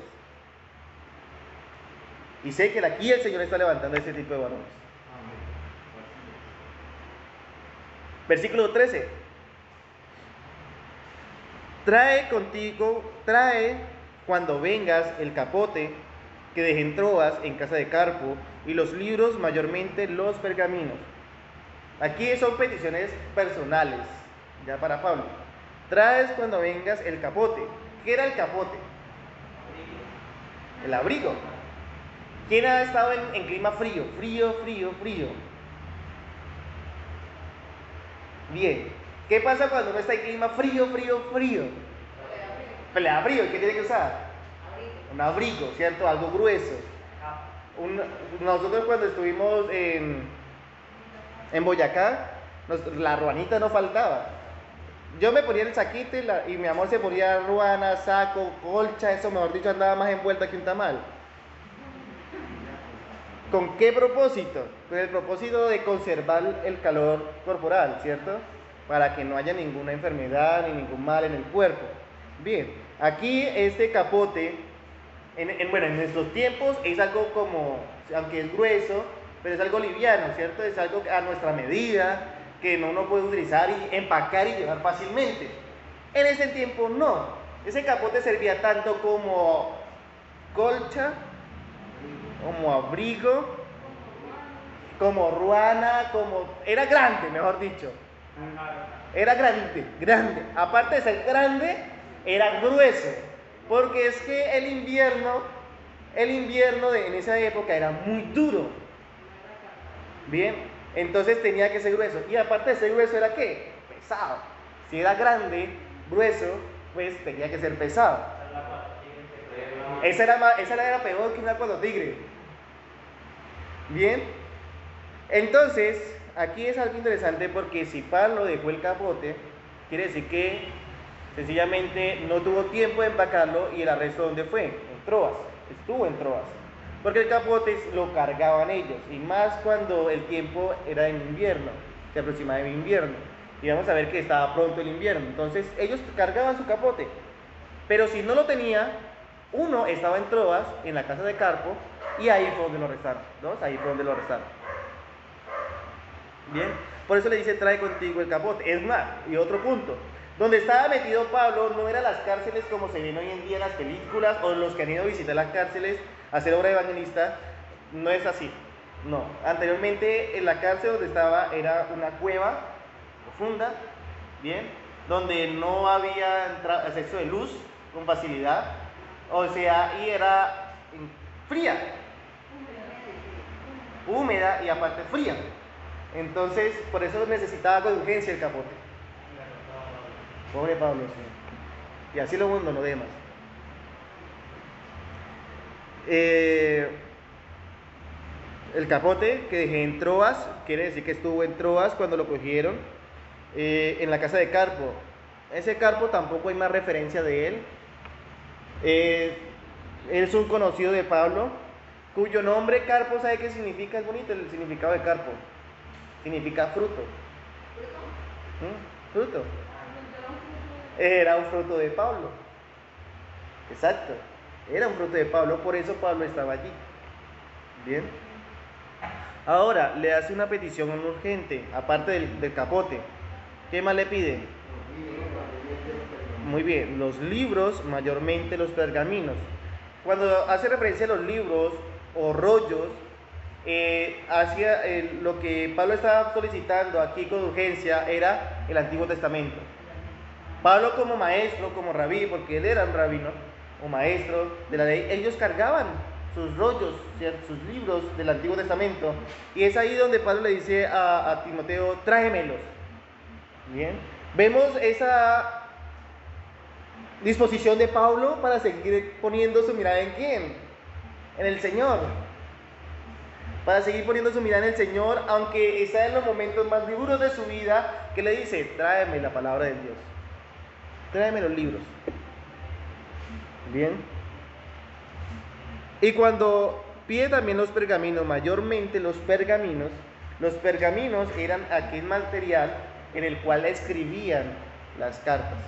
Y sé que aquí el Señor está levantando ese tipo de varones. Versículo 13. Trae cuando vengas el capote que dejé en Troas en casa de Carpo y los libros, mayormente los pergaminos. Aquí son peticiones personales, ya para Pablo. Traes cuando vengas el capote. ¿Qué era el capote? El abrigo. ¿Quién ha estado en clima frío? Frío. Bien. ¿Qué pasa cuando uno está en clima frío? Le da frío. ¿Y qué tiene que usar? Un abrigo, ¿cierto? Algo grueso. un- nosotros cuando estuvimos en Boyacá, la ruanita no faltaba. Yo me ponía el saquito y mi amor se ponía ruana, saco, colcha, eso mejor dicho andaba más envuelta que un tamal. ¿Con qué propósito? Con el propósito de conservar el calor corporal, ¿cierto? Para que no haya ninguna enfermedad ni ningún mal en el cuerpo. Bien, aquí este capote, bueno, en nuestros tiempos es algo como, aunque es grueso, pero es algo liviano, ¿cierto? Es algo a nuestra medida, que uno puede utilizar y empacar y llevar fácilmente. En ese tiempo no. Ese capote servía tanto como colcha, como abrigo, como ruana, como... Era grande, mejor dicho. Era grande, grande. Aparte de ser grande, era grueso. Porque es que el invierno en esa época era muy duro. Bien, entonces tenía que ser grueso. Y aparte de ser grueso, ¿era qué? Pesado. Si era grande, grueso, pues tenía que ser pesado. Esa era peor que una cuando tigre. Bien, entonces aquí es algo interesante porque si Pablo dejó el capote, quiere decir que sencillamente no tuvo tiempo de empacarlo. ¿Y el arresto dónde fue? En Troas, estuvo en Troas. Porque el capote lo cargaban ellos, y más cuando el tiempo era en invierno, se aproximaba el invierno. Y vamos a ver que estaba pronto el invierno. Entonces ellos cargaban su capote. Pero si no lo tenía, uno estaba en Troas, en la casa de Carpo, y ahí fue donde lo arrestaron. Dos, ahí fue donde lo arrestaron. Bien, por eso le dice trae contigo el capote. Es más, y otro punto, donde estaba metido Pablo no eran las cárceles como se ven hoy en día en las películas, o los que han ido a visitar las cárceles a hacer obra evangelista. No es así, no. Anteriormente en la cárcel donde estaba era una cueva profunda, bien, donde no había acceso de luz con facilidad, o sea, y era fría, húmeda y aparte fría. Entonces, por eso necesitaba con urgencia el capote. Pobre Pablo, sí. Y así lo mundo, no demás. El capote que dejé en Troas, quiere decir que estuvo en Troas cuando lo cogieron, en la casa de Carpo. Ese Carpo tampoco hay más referencia de él. Él es un conocido de Pablo, cuyo nombre Carpo, ¿sabe qué significa? Es bonito el significado de Carpo. Significa fruto. Fruto. Era un fruto de Pablo. Exacto. Era un fruto de Pablo, por eso Pablo estaba allí. Bien. Ahora, le hace una petición urgente, aparte del capote. ¿Qué más le pide? Muy bien, los libros, mayormente los pergaminos. Cuando hace referencia a los libros o rollos, lo que Pablo estaba solicitando aquí con urgencia era el Antiguo Testamento. Pablo como maestro, como rabí, porque él era un rabino o maestro de la ley, ellos cargaban sus rollos, ¿cierto? Sus libros del Antiguo Testamento, y es ahí donde Pablo le dice a Timoteo, tráemelos. Bien, vemos esa disposición de Pablo para seguir poniendo su mirada en quién, en el Señor, para seguir poniendo su mirada en el Señor, aunque está en los momentos más duros de su vida, que le dice, tráeme la palabra de Dios, tráeme los libros. Bien. Y cuando pide también los pergaminos, mayormente los pergaminos eran aquel material en el cual escribían las cartas.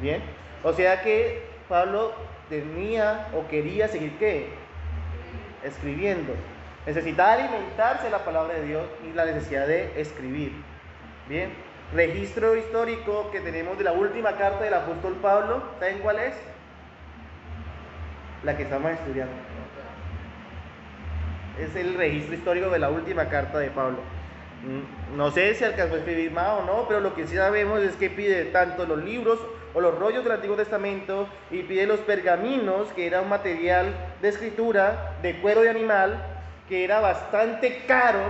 Bien, o sea que Pablo tenía o quería seguir ¿qué? Escribiendo. Necesitaba alimentarse de la palabra de Dios y la necesidad de escribir. Bien, registro histórico que tenemos de la última carta del apóstol Pablo, ¿saben cuál es? La que estamos estudiando. Es el registro histórico de la última carta de Pablo. No sé si alcanzó a escribir más o no, pero lo que sí sabemos es que pide tanto los libros o los rollos del Antiguo Testamento, y pide los pergaminos, que era un material de escritura de cuero de animal, que era bastante caro,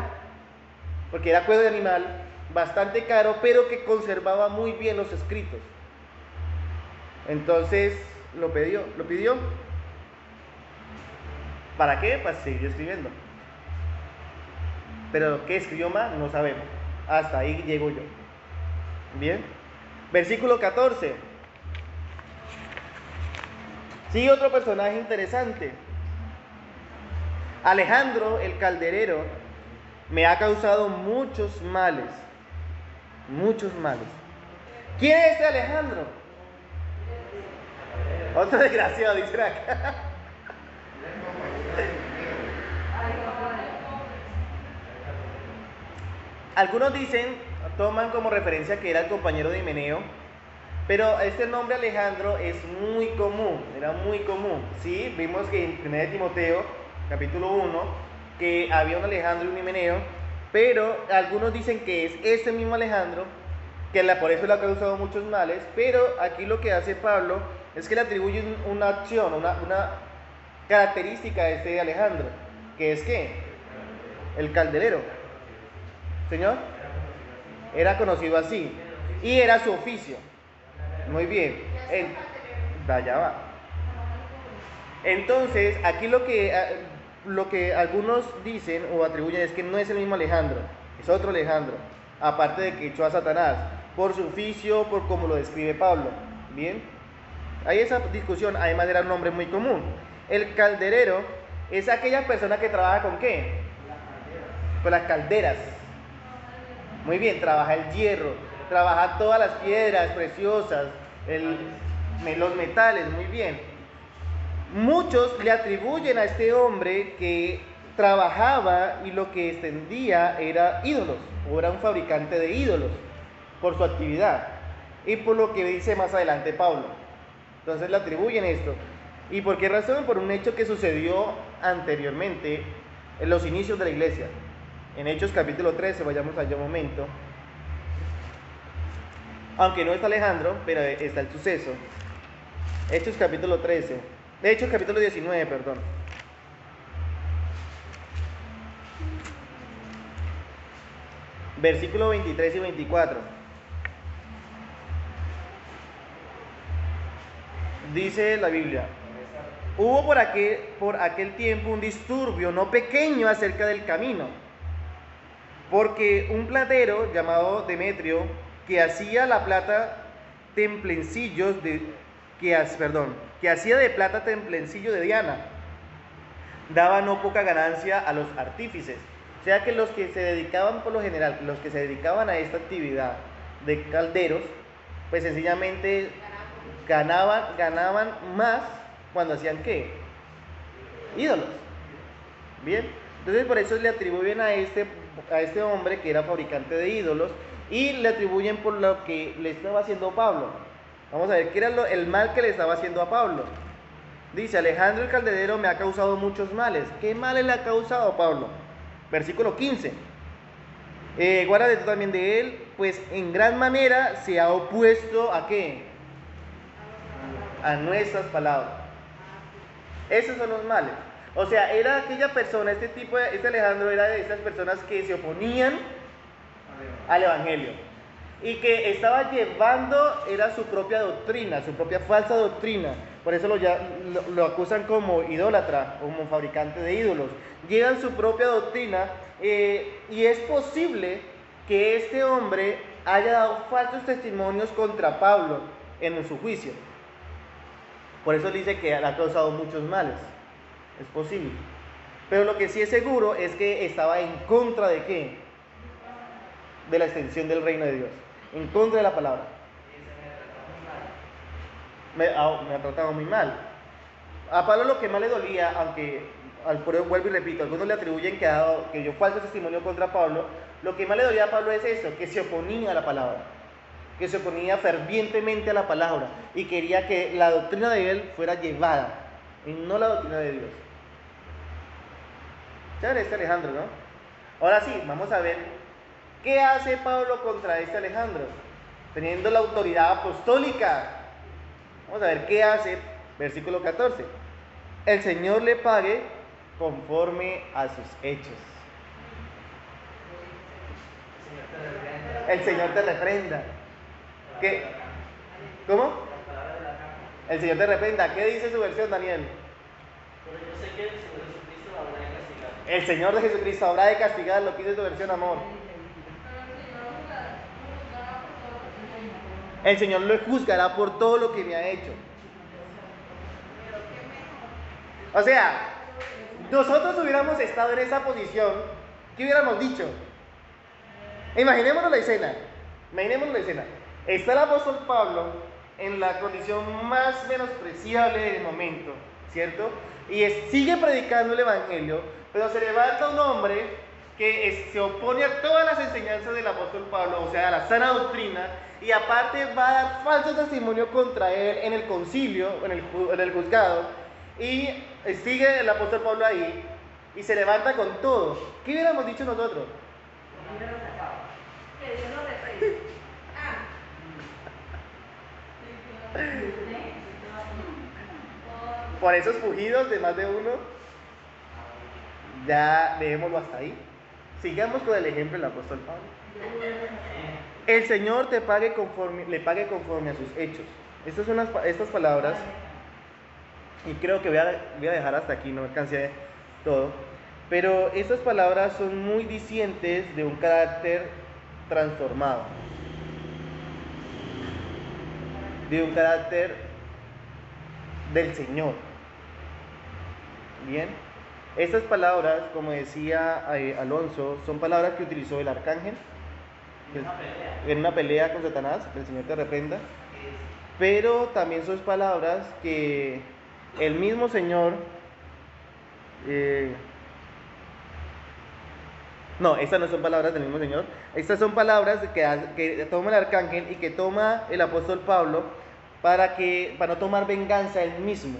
porque era cuero de animal, bastante caro, pero que conservaba muy bien los escritos. Entonces lo pidió. ¿Para qué? Para seguir escribiendo. Pero ¿qué escribió más? No sabemos. Hasta ahí llego yo. Bien. Versículo 14. Sigue otro personaje interesante. Alejandro, el calderero, me ha causado muchos males. Muchos males. ¿Quién es este Alejandro? Otro desgraciado, dicen acá. Algunos dicen, toman como referencia que era el compañero de Himeneo, pero este nombre Alejandro es muy común, era muy común. Sí, vimos que en 1 Timoteo, capítulo 1, que había un Alejandro y un Himeneo, pero algunos dicen que es este mismo Alejandro, que por eso le ha causado muchos males, pero aquí lo que hace Pablo es que le atribuye una acción, una característica de este Alejandro, que es ¿qué? El calderero. Señor, era conocido así y era su oficio. Muy bien, allá va. Entonces, aquí lo que algunos dicen o atribuyen es que no es el mismo Alejandro, es otro Alejandro, aparte de que echó a Satanás por su oficio, por como lo describe Pablo. Bien, hay esa discusión, además era un nombre muy común. El calderero es aquella persona que trabaja con ¿qué? Con las calderas. Muy bien, trabaja el hierro, trabaja todas las piedras preciosas, los metales, muy bien. Muchos le atribuyen a este hombre que trabajaba y lo que extendía era ídolos, o era un fabricante de ídolos, por su actividad, y por lo que dice más adelante Pablo. Entonces le atribuyen esto. ¿Y por qué razón? Por un hecho que sucedió anteriormente, en los inicios de la iglesia. En Hechos capítulo 13, vayamos allá un momento. Aunque no está Alejandro, pero está el suceso. Hechos capítulo 13. Hechos capítulo 19, perdón. Versículos 23 y 24. Dice la Biblia: hubo por aquel tiempo un disturbio no pequeño acerca del camino, porque un platero llamado Demetrio, que hacía la plata templencillos que hacía de plata templencillo de Diana, daba no poca ganancia a los artífices. O sea que los que se dedicaban, por lo general, los que se dedicaban a esta actividad de calderos, pues sencillamente ganaban más cuando hacían ¿qué? Ídolos. Bien, entonces por eso le atribuyen a este hombre que era fabricante de ídolos, y le atribuyen por lo que le estaba haciendo Pablo. Vamos a ver qué era el mal que le estaba haciendo a Pablo. Dice: Alejandro el calderero me ha causado muchos males. ¿Qué males le ha causado a Pablo? Versículo 15. Guárdate tú también de él, pues en gran manera se ha opuesto ¿a qué? A nuestras palabras. Esos son los males. O sea, era aquella persona, este Alejandro era de esas personas que se oponían al Evangelio y que estaba llevando, era su propia doctrina, su propia falsa doctrina. Por eso lo acusan como idólatra, como fabricante de ídolos. Llevan su propia doctrina, y es posible que este hombre haya dado falsos testimonios contra Pablo en su juicio. Por eso dice que le ha causado muchos males. Es posible. Pero lo que sí es seguro es que estaba en contra de ¿qué? De la extensión del reino de Dios. En contra de la palabra. Me ha tratado muy mal. A Pablo lo que más le dolía, aunque vuelvo y repito, algunos le atribuyen que dio falso testimonio contra Pablo, lo que más le dolía a Pablo es eso, que se oponía a la palabra, que se oponía fervientemente a la palabra y quería que la doctrina de él fuera llevada y no la doctrina de Dios. Chévere este Alejandro, ¿no? Ahora sí, vamos a ver qué hace Pablo contra este Alejandro, teniendo la autoridad apostólica. Vamos a ver qué hace. Versículo 14. El Señor le pague conforme a sus hechos. El Señor te reprenda. ¿Qué? ¿Cómo? El Señor te reprenda. ¿Qué dice su versión, Daniel? Pero yo sé que el Señor Jesucristo habrá de castigar. El Señor de Jesucristo habrá de castigar, lo que dice tu versión, amor. El Señor lo juzgará por todo lo que me ha hecho. O sea, nosotros hubiéramos estado en esa posición, ¿qué hubiéramos dicho? Imaginémonos la escena. Imaginémonos la escena. Está el apóstol Pablo en la condición más menospreciable del momento, ¿cierto? Y sigue predicando el evangelio, pero se levanta un hombre que se opone a todas las enseñanzas del apóstol Pablo, o sea, a la sana doctrina, y aparte va a dar falso testimonio contra él en el concilio, en el juzgado, y sigue el apóstol Pablo ahí y se levanta con todo. ¿Qué hubiéramos dicho nosotros? Que Dios lo reprenda. Por esos fugidos de más de uno, ya dejémoslo hasta ahí. Sigamos con el ejemplo del apóstol Pablo. El Señor le pague conforme a sus hechos. Estas palabras, y creo que voy a dejar hasta aquí, no alcancé todo, pero estas palabras son muy dicientes de un carácter transformado, de un carácter del Señor. Bien, estas palabras, como decía Alonso, son palabras que utilizó el arcángel en una pelea con Satanás, que el Señor te reprenda, pero también son palabras que el mismo Señor, no, estas no son palabras del mismo Señor, estas son palabras que toma el arcángel y que toma el apóstol Pablo para no tomar venganza él mismo.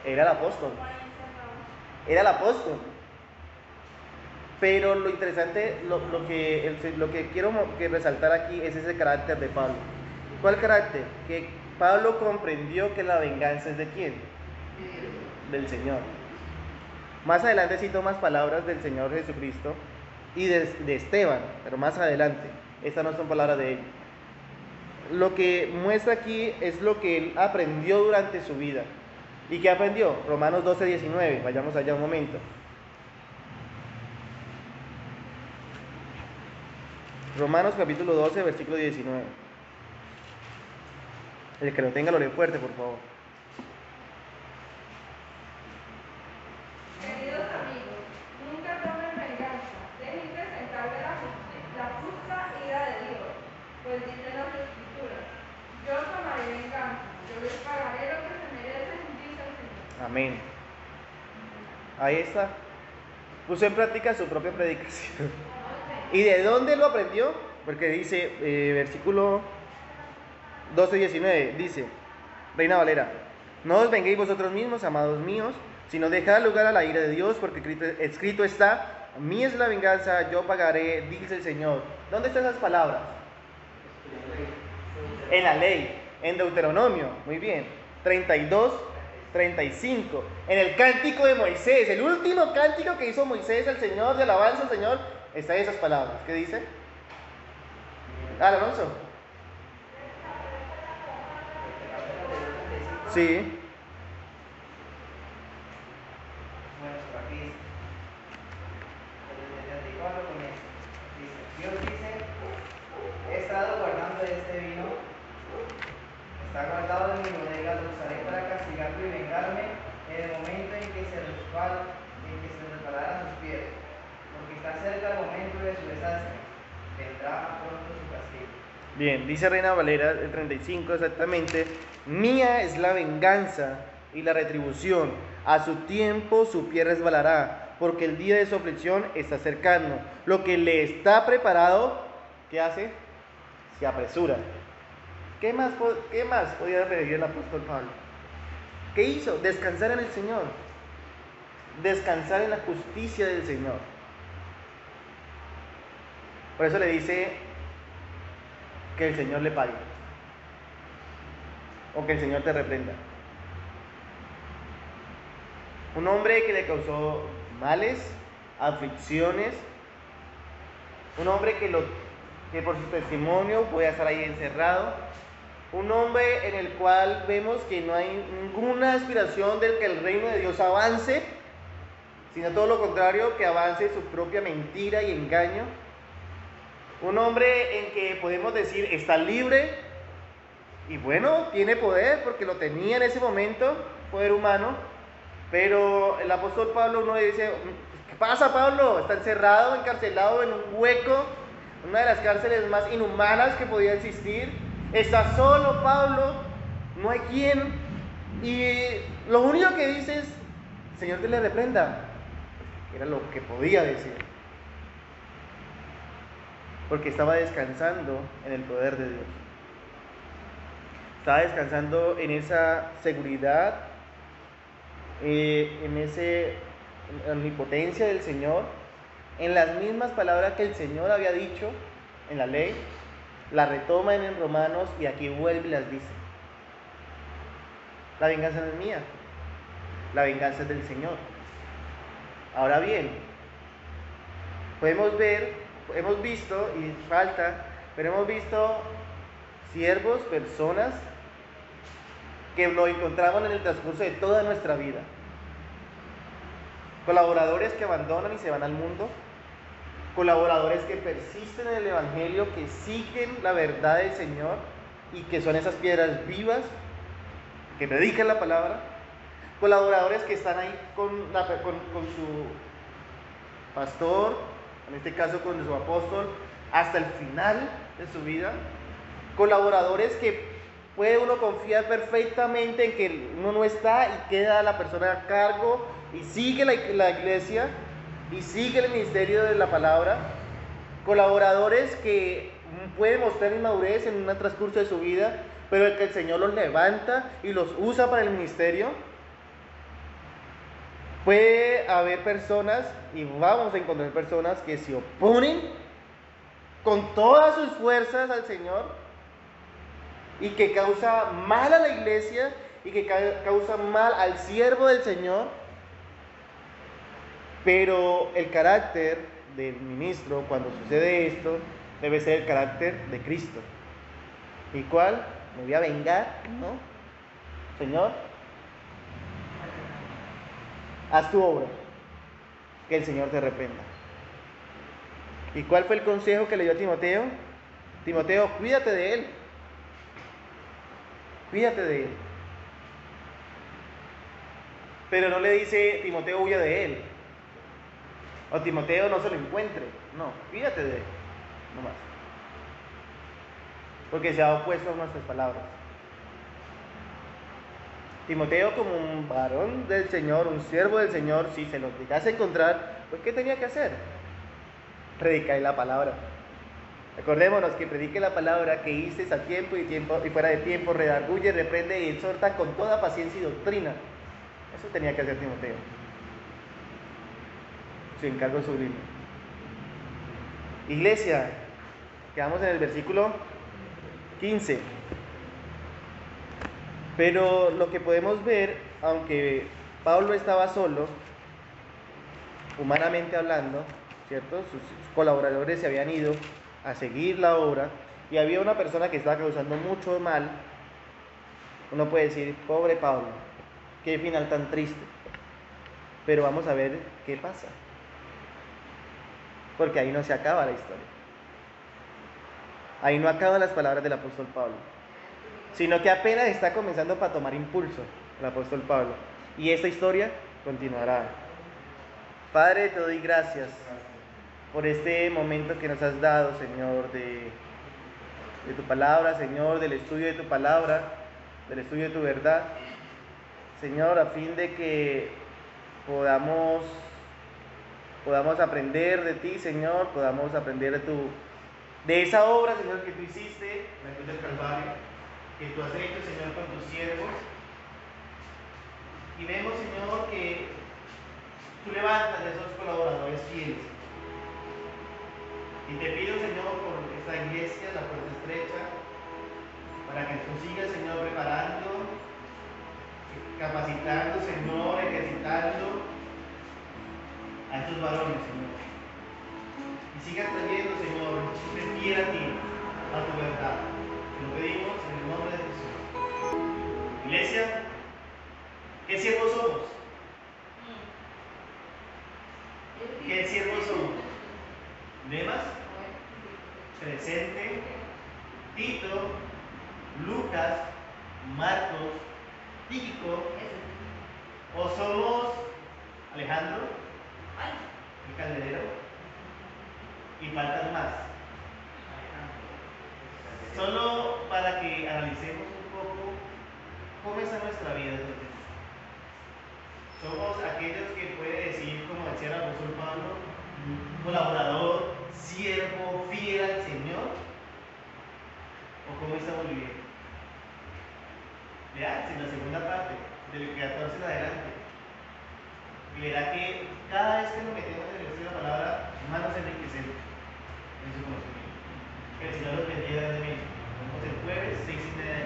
Era el apóstol. Era el apóstol. Pero lo interesante, lo que quiero resaltar aquí es ese carácter de Pablo. ¿Cuál carácter? Que Pablo comprendió que la venganza es de quién? Del Señor. Más adelante cito más palabras del Señor Jesucristo y de Esteban, pero más adelante. Estas no son palabras de él. Lo que muestra aquí es lo que él aprendió durante su vida. ¿Y qué aprendió? Romanos 12:19. Vayamos allá un momento. Romanos capítulo 12, versículo 19. El que lo tenga lo lee fuerte, por favor. Queridos amigos, nunca tomen venganza, dejen presentarle la justa ira de Dios, pues dicen las Escrituras: yo tomaré venganza, yo les pagaré lo que se merecen, dice el Señor. Amén. Ahí está. Puso en práctica su propia predicación. ¿Y de dónde lo aprendió? Porque dice, versículo 12:19, dice, Reina Valera: no os venguéis vosotros mismos, amados míos, sino dejad lugar a la ira de Dios, porque escrito está: mí es la venganza, yo pagaré, dice el Señor. ¿Dónde están esas palabras? En la ley, en Deuteronomio, muy bien, 32:35, en el cántico de Moisés, el último cántico que hizo Moisés al Señor, de alabanza al Señor, están esas palabras. ¿Qué dice? Alonso. Sí. Bueno, por aquí dice, el 74 comienza, dice, Dios dice: he estado guardando este vino, está guardado en mi bodega, lo usaré para castigarlo y vengarme en el momento en que se resbalaran sus pies, porque está cerca el momento de su desastre, vendrá pronto su castigo. Bien, dice Reina Valera, el 35 exactamente: mía es la venganza y la retribución, a su tiempo su pie resbalará, porque el día de su aflicción está cercano. Lo que le está preparado, ¿qué hace? Se apresura. ¿Qué más podía pedir el apóstol Pablo? ¿Qué hizo? Descansar en el Señor, descansar en la justicia del Señor. Por eso le dice que el Señor le pague, o que el Señor te reprenda. Un hombre que le causó males, aflicciones, un hombre que lo que por su testimonio voy a estar ahí encerrado. Un hombre en el cual vemos que no hay ninguna aspiración de que el reino de Dios avance, sino todo lo contrario, que avance su propia mentira y engaño. Un hombre en que podemos decir está libre y bueno, tiene poder porque lo tenía en ese momento, poder humano, pero el apóstol Pablo no dice, ¿qué pasa, Pablo? Está encerrado, encarcelado en un hueco, una de las cárceles más inhumanas que podía existir. Está solo Pablo, no hay quien, y lo único que dice es, Señor, te le reprenda. Era lo que podía decir, porque estaba descansando en el poder de Dios, estaba descansando en esa seguridad, en esa omnipotencia del Señor, en las mismas palabras que el Señor había dicho en la ley. La retoma en Romanos y aquí vuelve y las dice. La venganza no es mía, la venganza es del Señor. Ahora bien, podemos ver, hemos visto, y falta, pero hemos visto siervos, personas que lo encontramos en el transcurso de toda nuestra vida. Colaboradores que abandonan y se van al mundo. Colaboradores que persisten en el Evangelio, que siguen la verdad del Señor y que son esas piedras vivas que predican la palabra. Colaboradores que están ahí con su pastor, en este caso con su apóstol, hasta el final de su vida. Colaboradores que puede uno confiar perfectamente en que uno no está y queda la persona a cargo y sigue la iglesia y sigue el ministerio de la palabra. Colaboradores que pueden mostrar inmadurez en un transcurso de su vida, pero que el Señor los levanta y los usa para el ministerio. Puede haber personas, y vamos a encontrar personas que se oponen con todas sus fuerzas al Señor y que causa mal a la iglesia y que causa mal al siervo del Señor. Pero el carácter del ministro, cuando sucede esto, debe ser el carácter de Cristo. ¿Y cuál? Me voy a vengar, ¿no? Señor, haz tu obra, que el Señor te reprenda. ¿Y cuál fue el consejo que le dio a Timoteo? Timoteo, cuídate de él. Cuídate de él. Pero no le dice, Timoteo, huya de él. O Timoteo, no se lo encuentre. No, cuídate de él. No más. Porque se ha opuesto a nuestras palabras. Timoteo, como un varón del Señor, un siervo del Señor, si se lo llegase a encontrar, pues ¿qué tenía que hacer? Predicar la palabra. Acordémonos que predique la palabra, que hices a tiempo y fuera de tiempo, redarguye, reprende y exhorta con toda paciencia y doctrina. Eso tenía que hacer Timoteo. Su encargo sublime. Iglesia, quedamos en el versículo 15. Pero lo que podemos ver, aunque Pablo estaba solo, humanamente hablando, ¿cierto? Sus colaboradores se habían ido a seguir la obra y había una persona que estaba causando mucho mal. Uno puede decir, pobre Pablo, qué final tan triste. Pero vamos a ver qué pasa, porque ahí no se acaba la historia. Ahí no acaban las palabras del apóstol Pablo, sino que apenas está comenzando para tomar impulso el apóstol Pablo. Y esta historia continuará. Padre, te doy gracias por este momento que nos has dado, Señor, de tu palabra, Señor, del estudio de tu palabra, del estudio de tu verdad. Señor, a fin de que podamos aprender de ti, Señor, podamos aprender de esa obra, Señor, que tú hiciste en la cruz del Calvario, que tú has hecho, Señor, con tus siervos. Y vemos, Señor, que tú levantas a esos colaboradores fieles. Y te pido, Señor, por esta iglesia, la puerta estrecha, para que tú sigas, Señor, preparando, capacitando, Señor, ejercitando a estos varones, Señor. Y siga trayendo, Señor, gente fiel a ti, a tu verdad. Te lo pedimos en el nombre de Jesús. Iglesia, ¿qué siervos somos? ¿Qué siervos somos? Demas, Presente, Tito, Lucas, Marcos, Tíquico, o somos Alejandro, el Calderero, y faltan más. Solo para que analicemos un poco cómo está nuestra vida. Somos aquellos que puede decir, como decía el apóstol Pablo, colaborador, siervo, fiel al Señor, o cómo estamos viviendo. Vean, en la segunda parte, del 14 en adelante, y verá que cada vez que nos metemos en el estudio de la palabra, más nos enriquecemos en su conocimiento. Que el Señor los bendiga grandemente. Nos vemos el jueves, 6:30 de